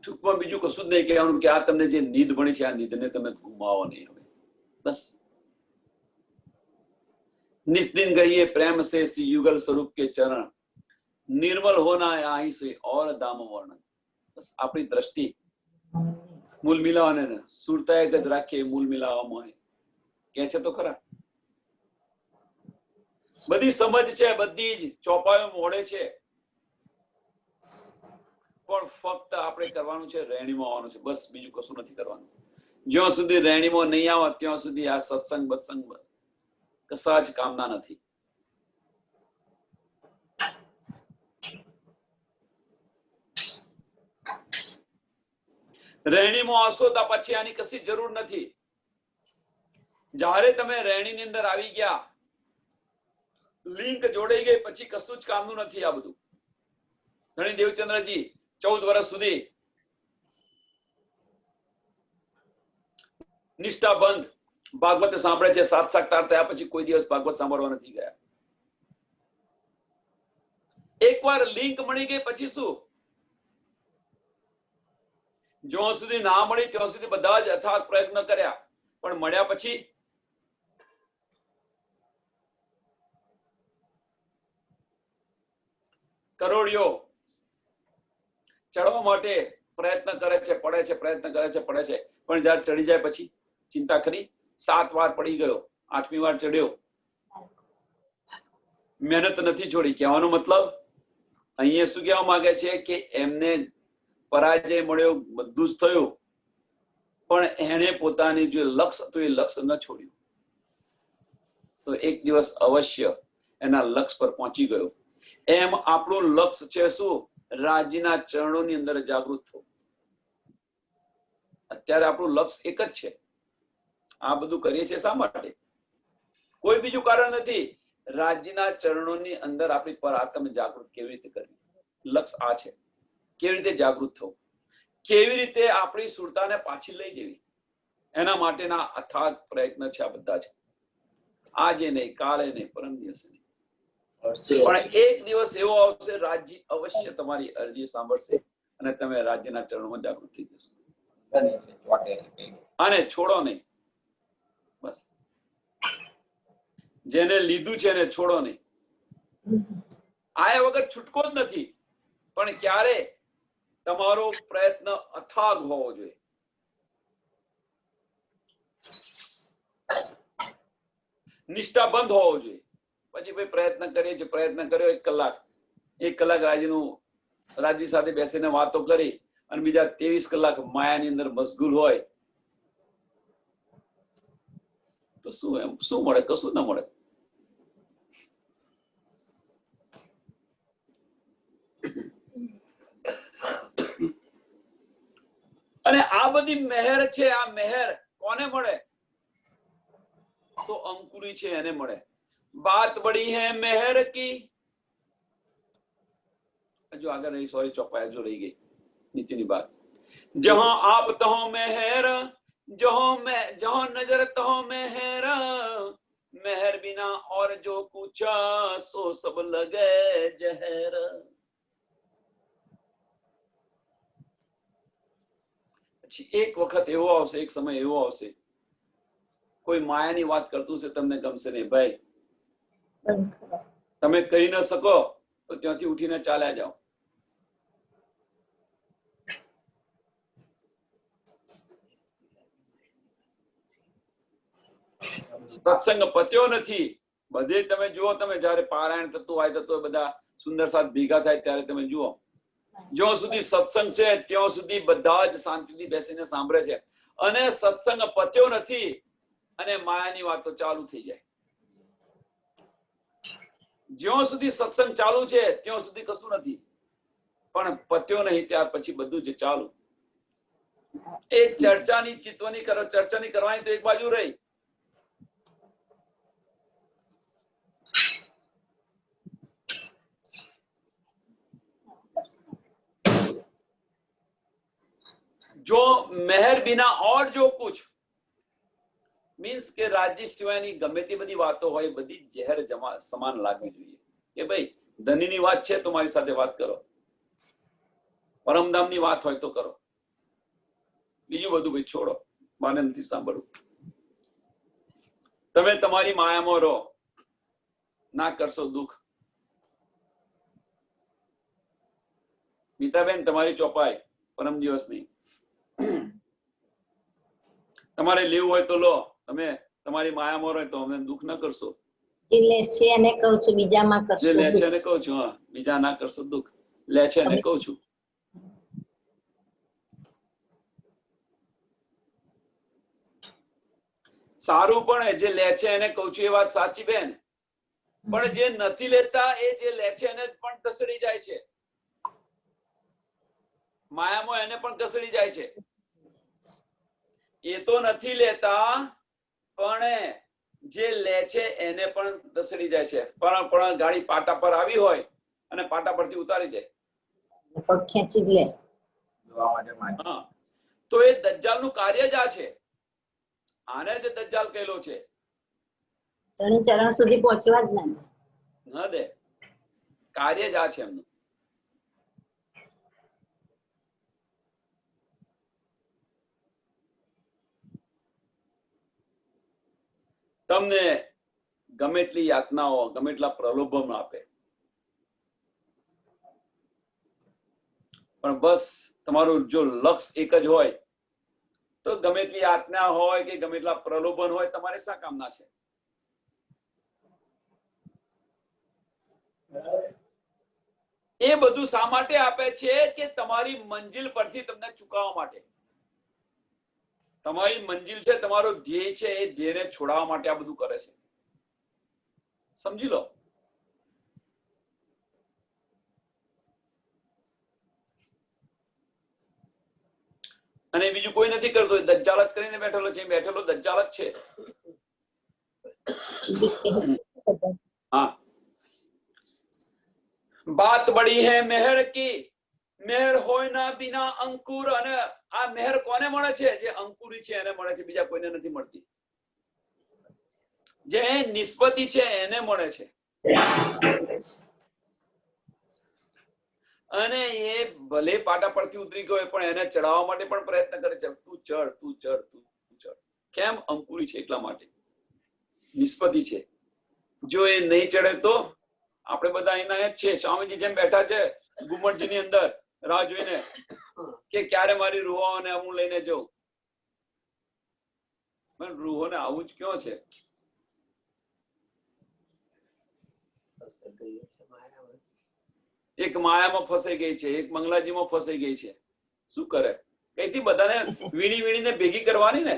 ટૂંકમાં બીજું કશું જ નહીં કહેવાનું કે આ તમને જે નીંદ ભણી છે આ નીંદને તમે ગુમાવો નહીં. હવે બસ निस्दिन गहिए प्रेम से युगल स्वरूप के चरण निर्मल होना है आही से और दाम वर्णन. बस अपनी दृष्टि मूल मिलावाने ने सुरता एक જ રાખીએ, મૂલ મિલાવવામાં કે છે તો ખરા. બધી સમજ છે, બધી જ ચોપાયો મોડે છે, પણ ફક્ત આપણે કરવાનું છે રેણીમાં આવવાનું છે. બસ બીજું કશું નથી કરવાનું. જ્યાં સુધી રેણીમાં નહીં આવે ત્યાં સુધી આ સત્સંગ બત્સંગ કશા જ કામના નથી. રેણીમાં આવશો તો પછી આની કશી જરૂર નથી. જ્યારે તમે રેણીની અંદર આવી ગયા, લિંક જોડાઈ ગઈ, પછી કશું જ કામનું નથી આ બધું. ધણી દેવચંદ્રજી 14 વર્ષ સુધી નિષ્ઠા બંધ ભાગવત સાંભળે છે. સાક્ષાત્કાર થયા પછી કોઈ દિવસ ભાગવત સાંભળવા નથી ગયા. એકવાર લિંક મળી ગઈ પછી શું? જ્યાં સુધી ના મળી ત્યાં સુધી બધા જ અથાગ પ્રયત્ન કર્યા, પણ મળ્યા પછી કરોડિયો ચડવા માટે પ્રયત્ન કરે છે, પડે છે, પ્રયત્ન કરે છે, પડે છે, પણ જયારે ચડી જાય પછી ચિંતા કરી. 7 વાર પડી ગયો, 8મી વાર ચડ્યો, મહેનત નથી છોડી. કહેવાનો મતલબ અહીંયા શું કહેવા માંગે છે કે એમને પરાજય મળ્યો, બધું જ થયું, પણ એને પોતાની જે લક્ષ્ય હતું એ લક્ષ્ય ન છોડ્યું. તો એક દિવસ અવશ્ય એના લક્ષ્ય પર પહોંચી ગયો. એમ આપણું લક્ષ્ય છે શું? રાજ્યના ચરણોની અંદર જાગૃત થવું. અત્યારે આપણું લક્ષ્ય એક જ છે. આ બધું કરીએ છીએ શા માટે? કોઈ બીજું કારણ નથી. રાજ્યના ચરણોની અંદર આપણી પર આત્મ જાગૃત કેવી રીતે કરવી, લક્ષ્ય આ છે. કેવી રીતે જાગૃત થવું, કેવી રીતે આપણી સુરતાને પાછી લઈ જવી, એના માટેના અથાગ પ્રયત્ન છે આ બધા છે. આજે નહીં, કાલે નહીં, પરમ દિવસે નહીં, પણ એક દિવસ એવો આવશે રાજ્ય અવશ્ય તમારી અરજી સાંભળશે અને તમે રાજ્યના ચરણોમાં જાગૃત થઈ જશો. અને છોડો નહીં. બસ જેને લીધું છે એને છોડો નહીં. આયા વગર છૂટકો જ નથી. પણ ક્યારે? તમારો પ્રયત્ન અથાગ હોવો જોઈએ. નિષ્ઠા બંધ હોવો જોઈએ. પછી ભાઈ પ્રયત્ન કરીએ છીએ, પ્રયત્ન કર્યો 1 કલાક રાજ્ય સાથે બેસીને વાતો કરી અને બીજા 23 કલાક માયાની અંદર મશગુલ હોય તો શું મળે? કશું ના મળે. અને આ બધી મહેર છે, આ મહેર કોને મળે? તો અંકુરી છે એને મળે. बात बड़ी है मेहर की, जो आगे रही, सॉरी चौपाया जो रही गई नीचे ની बात. जहां आप तहो मेहर, जहां नजर तहो मेहर, मेहर बिना और जो कुछ सो सब लगे जहर. એક વખત એવો આવશે, એક સમય એવો આવશે, કોઈ માયાની વાત કરતું છે, તમને ગમશે નહીં ભાઈ, તમે કહી ન શકો તો ત્યાંથી ઉઠીને ચાલ્યા જાઓ. સત્સંગ પત્યો નથી. બધે તમે જુઓ, તમે જયારે પારાયણ થતું હોય, બધા સુંદર સાથ ભેગા થાય ત્યારે તમે જુઓ, જ્યાં સુધી સત્સંગ છે ત્યાં સુધી બધા જ શાંતિથી બેસીને સાંભળે છે, અને સત્સંગ પત્યો નથી અને માયાની વાતો ચાલુ થઈ જાય. જ્યાં સુધી સત્સંગ ચાલુ છે ત્યાં સુધી કશું નથી, પણ પત્યો નહીં ત્યાર પછી બધું જ ચાલુ. એ ચર્ચાની ચિત્તવની કરો, ચર્ચાની કરવાની તો એક બાજુ રહી, जो मेहर बिना और जो कुछ मीन्स के राज्य सिवायनी गમે તે બધી વાતો હોય, બધી ઝેર સમાન લાગવી જોઈએ. કે ભાઈ ધનીની વાત છે તો મારી સાથે વાત કરો, પરમધામની વાત હોય તો કરો, બીજું બધું ભાઈ છોડો, માને નથી સાંભળવું. તમે તમારી માયામાં રહો, ના કરશો દુઃખ. મીતાબેન તમારી ચોપાઈ પરમ દિવસની, તમારે લેવું હોય તો લો, તમે તમારી માયામાં રહો તો અમને દુઃખ ન કરશો. જે લે છે એને કહું છું, બીજામાં કરશો. જે લે છે એને કહું છું, હા, બીજા ના કરશો દુઃખ. લે છે એને કહું છું. સારું, પણ જે લે છે એને કહું છું એ વાત સાચી બેન, પણ જે નથી લેતા એ જે લે છે એને પણ કસડી જાય છે, માયામાં એને પણ કસડી જાય છે. એ તો નથી લેતા પણ જે લે છે એને પણ દસડી જાય છે. પણ ગાડી પાટા પર આવી હોય અને પાટા પરથી ઉતારી દે, પગ ખેંચી લે. હા, તો એ દજ્જાલનું કાર્ય જ આ છે. આને જ દજ્જાલ કહેલો છે. ત્રણ ચરણ સુધી પહોંચવા જ ના દે, કાર્ય જ આ છે એમનું. તમને ગમે એટલી યાતનાઓ, ગમે એટલા પ્રલોભન આપે, પણ બસ તમારું જો લક્ષ્ય એક જ હોય તો ગમે એટલી યાતના હોય કે ગમે એટલા પ્રલોભન હોય, તમારે શા કામના છે? એ બધું શા માટે આપે છે? કે તમારી મંજિલ પરથી તમને ચૂકાવવા માટે. તમારી મંજિલ છે, તમારો ધ્યેય છે, એ ધ્યેયને છોડાવવા માટે આ બધું કરે છે. સમજી લો. અને બીજું કોઈ નથી કરતો, દજ્જાલ જ કરીને બેઠેલો છે. બેઠેલો દજ્જાલ જ છે. हाँ, बात बड़ी है मेहर की, मेहर होय ना बिना अंकुर. અને આ મેહર કોને મળે છે? જે અંકુરી છે એને મળે છે, બીજા કોઈને નથી મળતી. જે નિસ્બતી છે એને મળે છે. અને એ ભલે પાટા પરથી ઉતરી ગયો પણ એને ચડાવવા માટે પણ પ્રયત્ન કરે છે. તું ચડ, તું ચડ, તું ચડ. કેમ? અંકુરી છે એટલા માટે, નિસ્બતી છે. જો એ નહીં ચડે તો આપણે બધા એના જ છે. સ્વામીજી જેમ બેઠા છે ઘુમટજી ની અંદર રાહ જોઈને કે ક્યારે મારી રૂહોને હું લઈને જઉં. પણ રૂહોને આવું જ ક્યાં છે? એક માયામાં ફસાઈ ગઈ છે, એક મંગલાજીમાં ફસાઈ ગઈ છે. શું કરે? કઈથી બધાને વીણી વીણીને ભેગી કરવાની ને.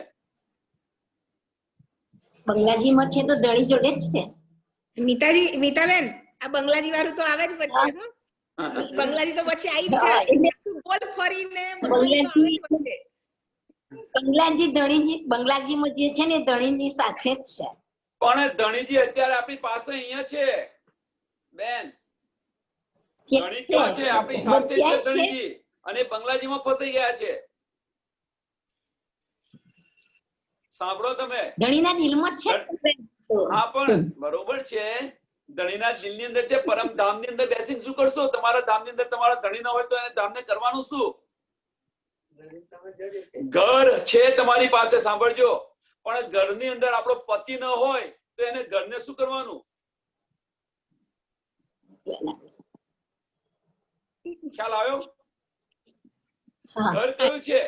બંગલાજીમાં છે તો ધણી જોડે જ છે. મીતાબેન, આ બંગલાજી વાળું તો આવે જ વચ્ચે. બંગલાજી તો વચ્ચે આવી જ જાય, ગોલ ફરીને બંગલાજી તો આવે જ વચ્ચે. બંગલાજીમાં જે છે ને ધણીની સાથે જ છે. પણ ધણીજી અત્યારે આપણી પાસે અહીંયા છે બેન. ધણી ક્યાં છે? આપણી સાથે જ છે ધણીજી, અને બંગલાજીમાં ફસાઈ ગયા છે. સાંભળો તમે, ધણીના દિલમાં જ છે. હા પણ બરોબર છે, ધણીના દિલની અંદર છે. પરમધામ ની અંદર બેસીને શું કરશો? તમારા ધામની અંદર તમારા ધણી ના હોય તો એને ધામને કરવાનું શું? ઘર છે તમારી પાસે, સાંભળજો, પણ ઘરની અંદર આપણો પતિ ન હોય તો એને ઘરને શું કરવાનું? ખ્યાલ આવ્યો? ઘર કયું છે?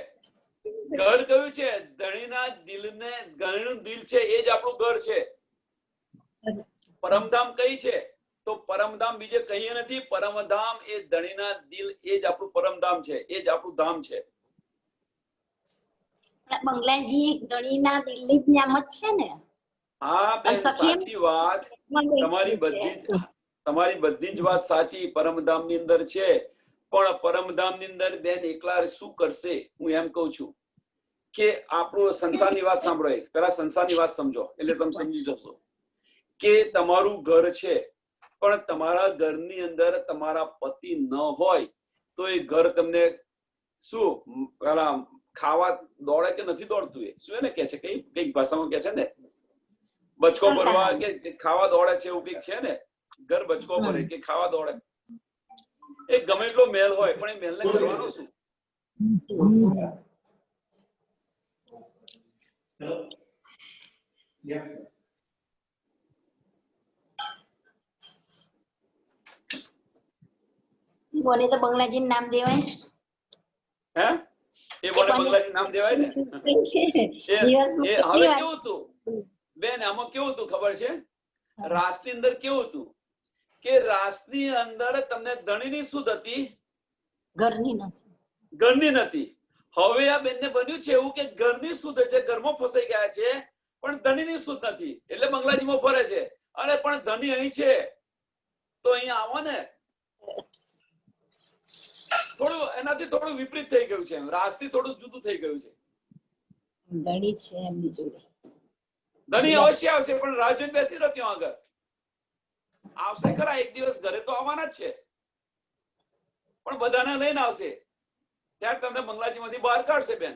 ઘર કયું છે? ધણીના દિલને, ધણીનું દિલ છે એ જ આપણું ઘર છે. પરમધામ કઈ છે? તો પરમધામ બીજે કઈ નથી. પરમધામ એ ધણીના દિલ, એ જ આપણું પરમધામ છે, એ જ આપણું ધામ છે. બંગલાજી ધણીના દિલની જ નામ જ છે ને. હા બેન, સાચી વાત. તમારી બધી જ વાત સાચી. પરમધામ ની અંદર છે, પણ પરમધામ ની અંદર બેન એકલા શું કરશે? હું એમ કઉ છું કે આપણું સંસારની વાત સાંભળો. પેલા સંસારની વાત સમજો, એટલે તમે સમજી જશો કે તમારું ઘર છે, પણ તમારા ઘરની અંદર તમારા પતિ ન હોય તો એ ઘર તમને શું પેલા ખાવા દોડે કે નથી દોડતું? એ શું એને કે છે? કઈક ભાષામાં કે છે ને, બચકો ભરવા કે ખાવા દોડે છે, એવું કઈક છે ને. ઘર બચકો ભરે કે ખાવા દોડે. એ ગમે એટલો મહેલ હોય, પણ એ મહેલને કરવાનો શું? બોને તો બંગલાજી નામ દેવાય છે. હે? એ બોને બંગલાજી નામ દેવાય ને. એ હવે કેવું હતું બેન, આમાં કેવું હતું ખબર છે? રાસની અંદર કેવું હતું કે રાસની અંદર તમને ધણીની સુધ હતી, ઘરની નથી. હવે આ બેનને બન્યું છે એવું કે ઘરની સુધ છે, ઘરમાં ફસાઈ ગયા છે, પણ ધણીની સુધ નથી, એટલે બંગલાજીમાં ફરે છે. અરે પણ ધણી અહીં છે તો અહીંયા આવો ને. થોડું એનાથી થોડું વિપરીત થઈ ગયું છે, રાસથી થોડું જુદું થઈ ગયું છે. ધણી છે એમની જોડે. ધણી અવશ્ય આવશે, પણ રાહ જોઈને બેસી રહ્યો ત્યાં આગળ. આવશે ખરા, એક દિવસ ઘરે તો આવવાના જ છે, પણ બધાને લઈને આવશે. ત્યારે તમને બંગલાજીમાંથી બહાર કાઢશે બેન.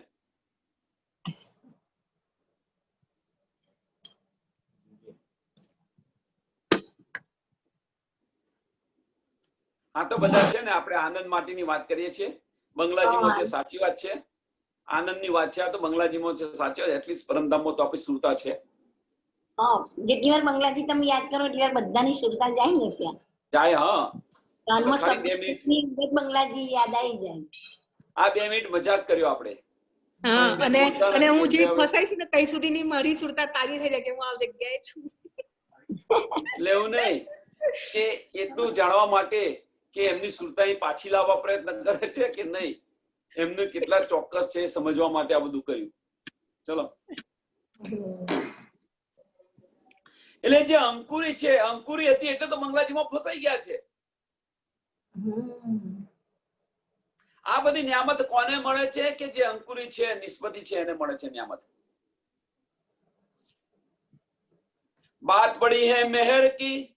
આ તો બધા છે ને, આપણે આનંદ માટેની વાત કરીએ છીએ. બંગલાજીમાં છે, સાચી વાત છે, આનંદની વાત છે. આ તો બંગલાજીમાં છે, સાચી વાત. એટલીસ્ટ પરમધામમાં તો આપણી સુરતા છે. જેટલી વાર બંગલાજી તમે યાદ કરો એટલી વાર બધાની સુરતા જાય ને ત્યાં જાય. હા, બંગલાજી યાદ આવી જાય. આ 2 મિનિટ મજાક કર્યો આપણે. અને હું જે ફસાઈ છું ને કઈ સુધીની મારી સુરતા તાજી થઈ જાય કે હું આ જગ્યાએ છું. એટલે એવું નહીં કે એટલું જાણવા માટે કે એમની સુરતા પાછી લાવવા પ્રયત્ન કરે છે કે નહીં, એમનું કેટલા ચોક્કસ છે સમજવા માટે આ બધું કર્યું. ચલો, એટલે જે અંકુરી છે, અંકુરી હતી એટલે તો બંગલાજીમાં ફસાઈ ગયા છે. આ બધી નિયામત કોને મળે છે? કે જે અંકુરી છે, નિસ્બતી છે, એને મળે છે નિયામત. बात बड़ी है मेहर की,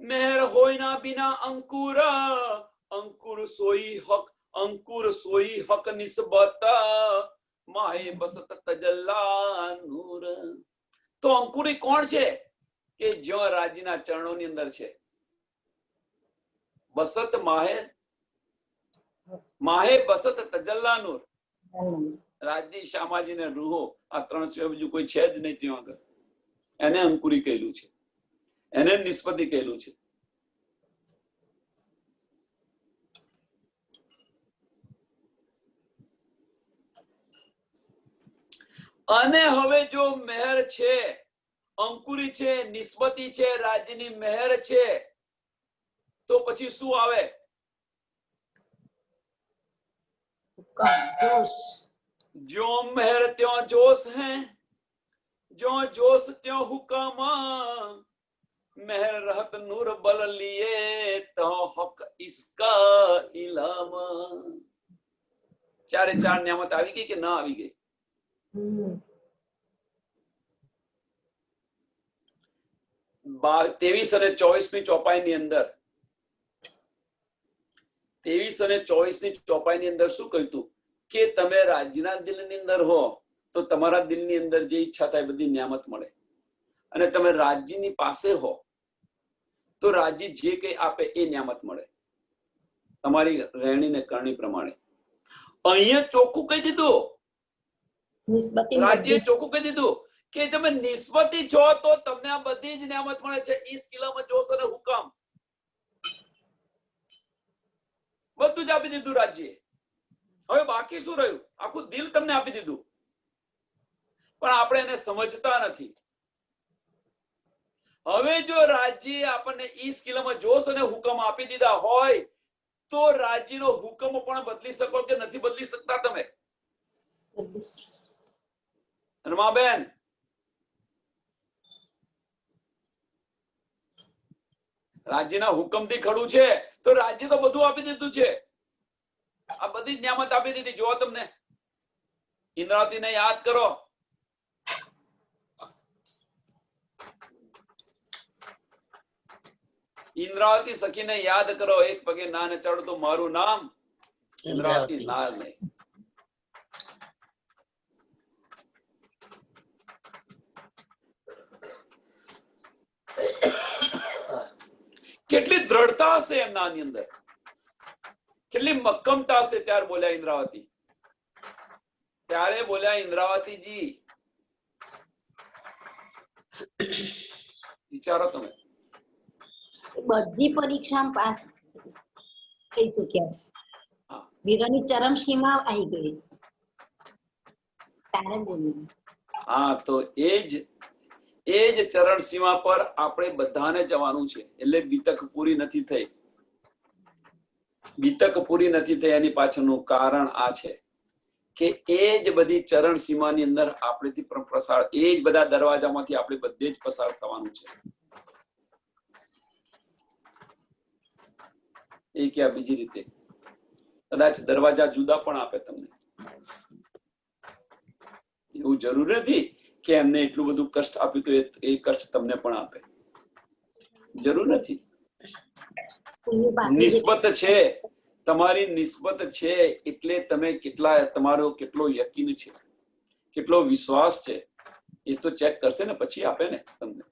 मेहर होय ना बिना अंकुर, अंकुर सोई हक निस्बत, माहे बसत तजल्ला नूर. તો અંકુરી કોણ છે? કે જ્યાં રાજીના ચરણોની અંદર છે. બસત માહે બસત તજલ્લા નૂર. રાજની, શામાજી ને રૂહો, આ 3 સિવાય બીજું કોઈ છે જ નહીં ત્યાં આગળ. એને અંકુરી કહેલું છે, એને નિસ્બતી કહેલું છે. અને હવે જો મહેર છે, અંકુરી છે, નિસ્બતી છે, રાજ્યની મહેર છે, તો પછી શું આવે? જો મહેર ત્યો જોશ હૈ, જો જોશ ત્યો હુકમ, મહેર રહત નૂર બલ લીએ તો હક ઇસકા ઇલામ. 4 નિયામત આવી ગઈ કે ના આવી ગઈ? હમ. 23 અને 24 ચોપાઈની અંદર 23 અને 24 ચોપાઈની અંદર શું કહ્યું હતું કે તમે રાજ્યના દિલની અંદર હો તો તમારા દિલની અંદર જે ઈચ્છા થાય બધી નિયામત મળે, અને તમે રાજ્યની પાસે હો તો રાજ્ય જે કંઈ આપે એ નિયામત મળે તમારી રહેણી ને કરણી પ્રમાણે. અહીંયા ચોખ્ખું કહી દીધું, નિસ્બતી રાજ્ય ચોખ્ખું કહી દીધું કે તમે નિસ્બતી છો તો તમને આ બધી જ નિયામત મળે છે. ઈસ કિલામાં જોશ અને હુકમ બધું જ આપી દીધું રાજ્ય. હવે બાકી શું રહ્યું? આખું દિલ તમને આપી દીધું, પણ આપણે એને સમજતા નથી. હવે જો રાજ્ય આપણને ઈસ કિલામાં જોશ અને હુકમ આપી દીધા હોય તો રાજ્યનો હુકમ પણ બદલી શકો કે નથી બદલી શકતા તમે? રમાબેન, રાજ્યના હુકમથી ખડું છે તો રાજ્ય તો બધું આપી દીધું છે. આ બધી જ નિયામત આપી દીધી. જો તમને ઇન્દ્રાવતીને યાદ કરો, ઇન્દ્રાવતી સખીને યાદ કરો. એક પગે ના ને ચડતું મારું નામ ઇન્દ્રાવતી ના નહીં. કેટલી દ્રઢતા હશે એમનાની અંદર, કેટલી મક્કમતા હશે. ત્યારે બોલ્યા ઇન્દ્રાવતી, ત્યારે બોલ્યા ઇન્દ્રાવતીજી, વિચારો તમે, બધી પરીક્ષા પાસ થઈ ચુક્યા છે. હા. વીરોની ચરમસીમા આવી ગઈ તારે બોલ્યું. હા, તો એ જ ચરણ સીમા પર આપણે બધાને જવાનું છે. એટલે બીતક પૂરી નથી થઈ. બીતક પૂરી નથી થઈ એની પાછળનું કારણ આ છે કે એ જ બધી ચરણ સીમાની અંદર આપણેથી પ્રસાર, એ જ બધા દરવાજામાંથી આપણે બધે જ પસાર થવાનું છે. એ ક્યાં બીજી રીતે કદાચ દરવાજા જુદા પણ આપે તમને. એવું જરૂર નથી કે એમને એટલું બધું કષ્ટ આપ્યું તો એ કષ્ટ તમને પણ આપે, જરૂર નથી. નિસ્બત છે, તમારી નિસ્બત છે એટલે તમે કેટલા, તમારો કેટલો યકીન છે, કેટલો વિશ્વાસ છે એ તો ચેક કરશે ને પછી આપે ને તમને.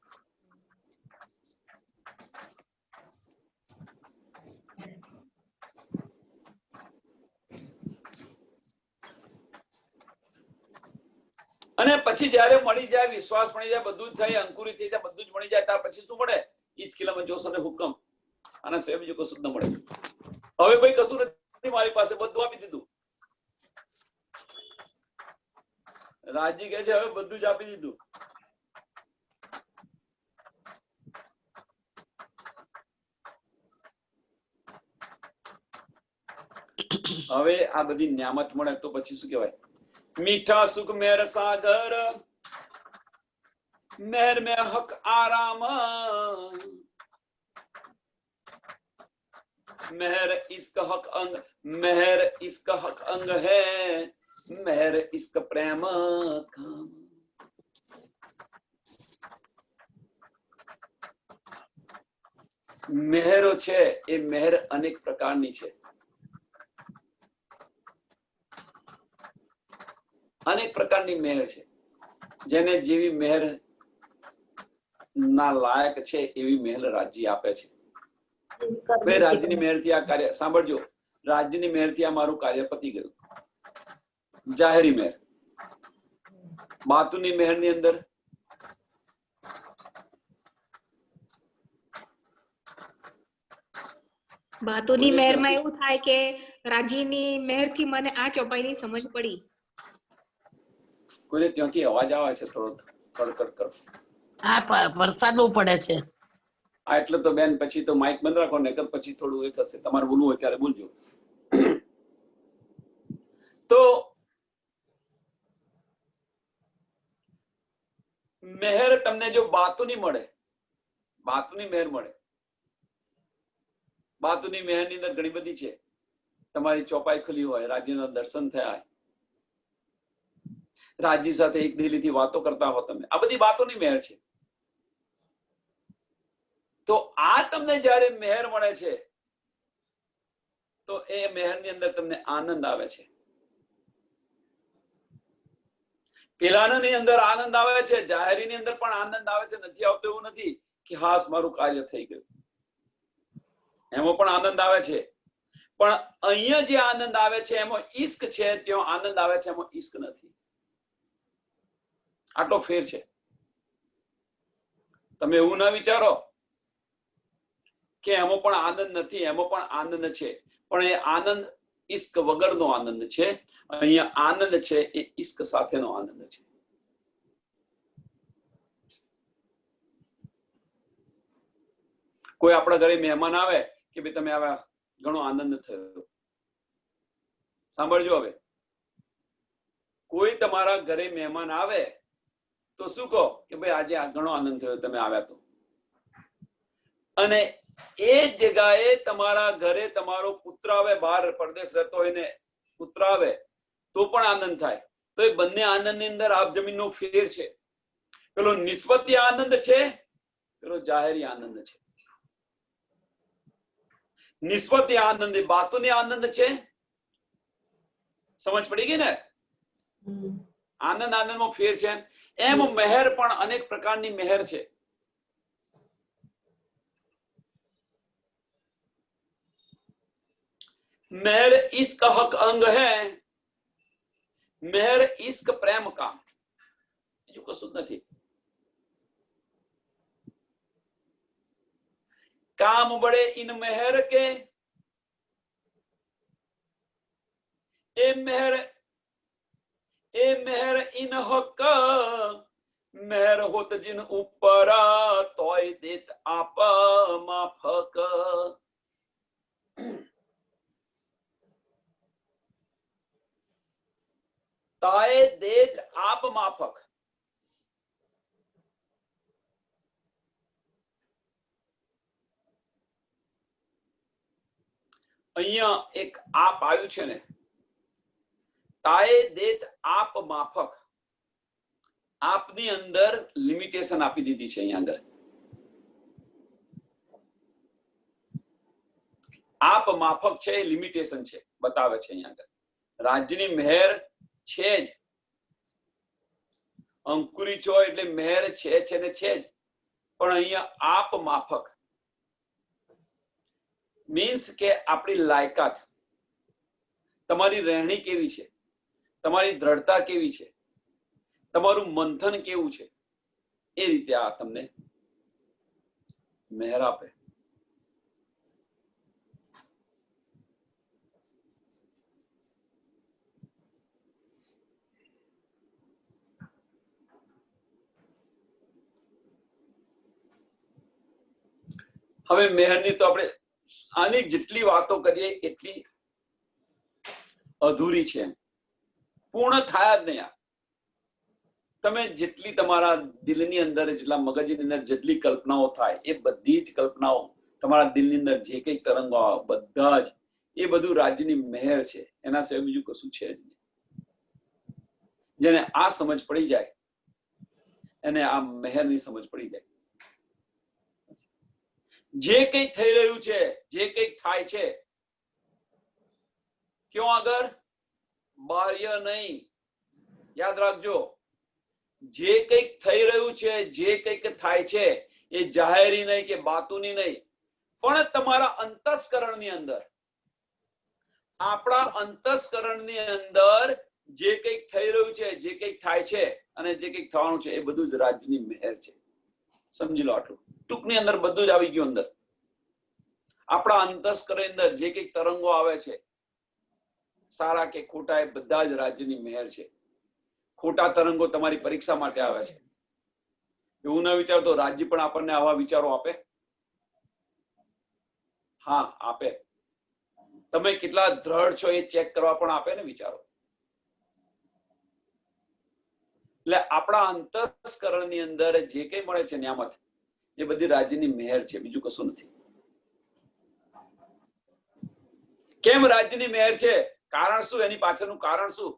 અને પછી જયારે મળી જાય, વિશ્વાસ મળી જાય, બધું જ થઈ, અંકુરિત થઈ જાય, બધું જ મળી જાય, ત્યાર પછી શું મળે? ઈસ કિલામાં જોશ અને હુકમ. આના સિવાય બીજું કશું જ ન મળે. હવે ભાઈ કશું નથી મારી પાસે, બધું આપી દીધું. રાજી કહે છે હવે બધું જ આપી દીધું. હવે આ બધી નિયામત મળે તો પછી શું કહેવાય? મીઠા સુખ મેર સાગર, મેર में हक आराम, मेहर इसका हक अंग, मेहर इसका हक अंग है, मेहर इसका प्रेम काम. મહેરો છે એ મહેર અનેક પ્રકારની છે, અનેક પ્રકારની મહેર છે. જેને જેવી મહેર ના લાયક છે એવી મહેર રાજ્ય આપે છે. ભાઈ રાજ્યની મહેરથી આ કાર્ય, સાંભળજો, રાજ્યની મહેરથી આ મારું કાર્ય પતી ગયું. જાહેરી મહેર, બાતુની મહેરની અંદર બાતુની મહેરમાં એવું થાય કે રાજીની મહેરથી મને આ ચોપાઈની સમજ પડી. કોઈને ત્યાંથી અવાજ આવે છે થોડો કડકડ કડ. હા, વરસાદ બહુ પડે છે. આ એટલે તો બેન પછી તો માઇક બંધ રાખો, નકર પછી થોડું એ થશે. તમારે બોલવું હોય ત્યારે બોલજો. તો મહેર તમને જો બાતુની મળે, બાતુની મહેર મળે, બાતુની મહેરની અંદર ઘણી બધી છે. તમારી ચોપાઈ ખુલી હોય, રાજ્યના દર્શન થયા હોય, રાજ્ય સાથે એક દિલીથી વાતો કરતા હો તમે, આ બધી વાતોની મહેર છે. તો આ તમને જ્યારે મહેર મળે છે તો એ મહેરની અંદર તમને આનંદ આવે છે. પેલાની અંદર આનંદ આવે છે, જાહેરીની અંદર પણ આનંદ આવે છે. નથી આવતો એવું નથી કે હાસ મારું કાર્ય થઈ ગયું, એમાં પણ આનંદ આવે છે. પણ અહીંયા જે આનંદ આવે છે એમાં ઈશ્ક છે, ત્યાં આનંદ આવે છે એમાં ઈશ્ક નથી. આટલો ફેર છે. તમે એવું ના વિચારો કે એમાં પણ આનંદ નથી, એમાં પણ આનંદ છે. પણ એ આનંદ ઈશ્ક વગરનો આનંદ છે. અહીંયા આનંદ છે એ ઈશ્ક સાથેનો આનંદ છે. કોઈ આપણા ઘરે મહેમાન આવે કે ભાઈ તમે આવા, ઘણો આનંદ થયો. સાંભળજો, હવે કોઈ તમારા ઘરે મહેમાન આવે તો શું કહો કે ભાઈ આજે ઘણો આનંદ થયો તમે આવ્યા તો. અને એ જગ્યાએ તમારા ઘરે તમારો પુત્ર આવે, બહાર પરદેશ રહેતો હોય ને પુત્ર આવે તો પણ આનંદ થાય. તો એ બંને આનંદની અંદર આપ જમીનનો ફેર છે. પેલો નિસ્બતી આનંદ છે, પેલો જાહેરી આનંદ છે. નિસ્બતી આનંદ એ બાતોની આનંદ છે. સમજ પડી ગઈ ને? આનંદ આનંદમાં ફેર છે. એમ મહેર પણ અનેક પ્રકારની મહેર છે. मेहर इश्क हक अंग है, मेहर इश्क प्रेम का, બીજું કશું જ નથી. काम बड़े इन मेहर के, ए मेहर इन हक, मेहर होत जिन ऊपर तोय देत आप माफक. તાએ દેત આપ માફક. અહીંયા એક આપ આવ્યું છે ને, તાએ દેત આપ માફક. આપની અંદર લિમિટેશન આપી દીધી છે. અહીંયા અંદર આપ માફક છે, લિમિટેશન છે, બતાવે છે. અહીંયા આગળ રાજ્યની મહેર છે જ. અંકુરી છો એટલે મહેર છે ને છે જ. પણ અહીંયા આપ માફક મીન્સ કે આપણી લાયકાત, તમારી રહેણી કેવી છે, તમારી દ્રઢતા કેવી છે, તમારું મંથન કેવું છે, એ રીતે આ તમને મહેર આપે. હવે મહેરની તો આપણે આની જેટલી વાતો કરીએ એટલી અધૂરી છે, પૂર્ણ થાય જ નહીં. તમે જેટલી તમારા દિલની અંદર, જેટલા મગજની અંદર જેટલી કલ્પનાઓ થાય એ બધી જ કલ્પનાઓ, તમારા દિલની અંદર જે કઈ તરંગો આવે બધા જ એ બધું રાજ્યની મહેર છે. એના સિવાય બીજું કશું છે જ નહીં. જેને આ સમજ પડી જાય એને આ મહેરની સમજ પડી જાય. જે કઈ થઈ રહ્યું છે, જે કઈ થાય છે, ક્यों આગળ? બાહ્ય નહીં. યાદ રાખજો, જે કંઈક થઈ રહ્યું છે, જે કંઈક થાય છે એ જાહેરી નહીં કે બાતુની નહીં, પણ તમારા અંતસ્કરણની અંદર, આપણા અંતસ્કરણની અંદર જે કંઈક થઈ રહ્યું છે, જે કંઈક થાય છે અને જે કંઈક થવાનું છે એ બધું જ રાજ્યની મહેર છે. સમજી લો આટલું. ટૂંકની અંદર બધું જ આવી ગયું. અંદર આપણા અંતસ્કરણ અંદર જે કંઈક તરંગો આવે છે, સારા કે ખોટા, એ બધા જ રાજ્યની મહેર છે. ખોટા તરંગો તમારી પરીક્ષા માટે આવે છે. એવું ના વિચારતો રાજ્ય પણ આપણને આવા વિચારો આપે. હા આપે. તમે કેટલા દ્રઢ છો એ ચેક કરવા પણ આપે ને વિચારો. એટલે આપણા અંતસ્કરણની અંદર જે કંઈ મળે છે નિયામત, એ બધી રાજ્યની મહેર છે, બીજું કશું નથી. કેમ રાજ્યની મહેર છે? કારણ શું? એની પાછળનું કારણ શું?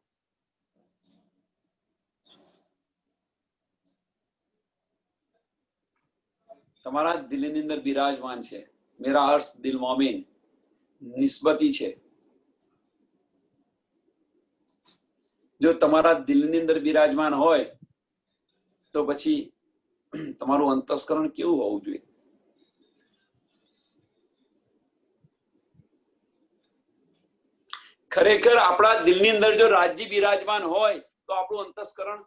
તમારા દિલની અંદર બિરાજમાન છે. મેરા અર્થ દિલ મોમીન નિસ્બતી છે. જો તમારા દિલની અંદર બિરાજમાન હોય તો પછી તમારું અંતસ્કરણ કેવું હોવું જોઈએ? ખરેખર આપણા દિલની અંદર જો રાજ્ય બિરાજમાન હોય તો આપણું અંતસ્કરણ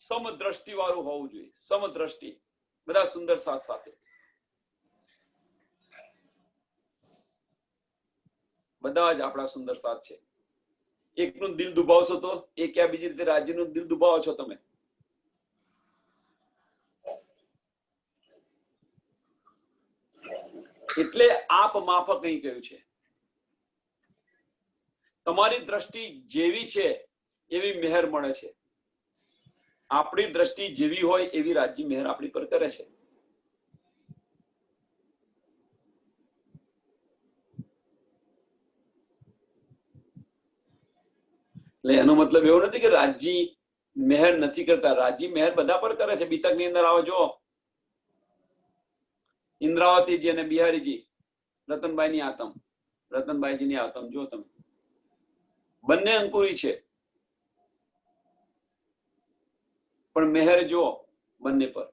સમદ્રષ્ટિ વાળું હોવું જોઈએ. સમદ્રષ્ટિ, બધા સુંદર સાથ સાથે, બધા જ આપણા સુંદર સાથ છે. એકનું દિલ દુભાવશો તો એ ક્યાં બીજી રીતે રાજ્યનું દિલ દુભાવો છો તમે? એટલે આપ માફક અહીં કહ્યું છે. તમારી દ્રષ્ટિ જેવી છે એવી મહેર મળે છે. આપણી દ્રષ્ટિ જેવી હોય એવી રાજ્ય મહેર આપણી પર કરે છે. એટલે એનો મતલબ એવો નથી કે રાજ્ય મહેર નથી કરતા. રાજ્ય મહેર બધા પર કરે છે. બીતક ની અંદર આવો જો, ઇન્દ્રાવતીજી અને બિહારીજી, રતનભાઈ ની આતમ, રતનભાઈજી ની આતમ જો તમે, બંને અંકુરી છે પણ મહેર જો બંને પર.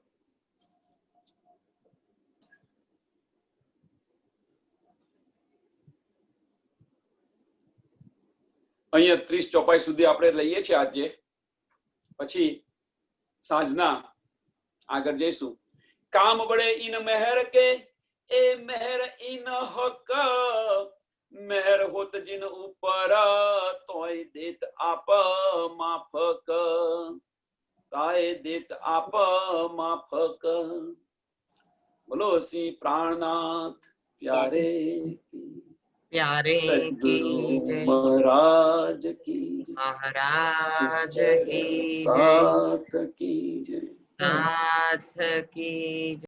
અહીંયા 30 ચોપાઈ સુધી આપણે લઈએ છીએ આજે. પછી સાંજના આગળ જઈશું. કામ બળે ઇન મહેર કે એ મહેર ઇન હક, મહેર હોત જીન ઉપર તોય દેત આપ માફક, તાય દેત આપ માફક. બોલો શ્રી પ્રાણનાથ પ્યારે प्यारे સદગુરુ की जय, મહારાજ કી જય, महाराज की जय, સાથ કી જય. साथ की जय.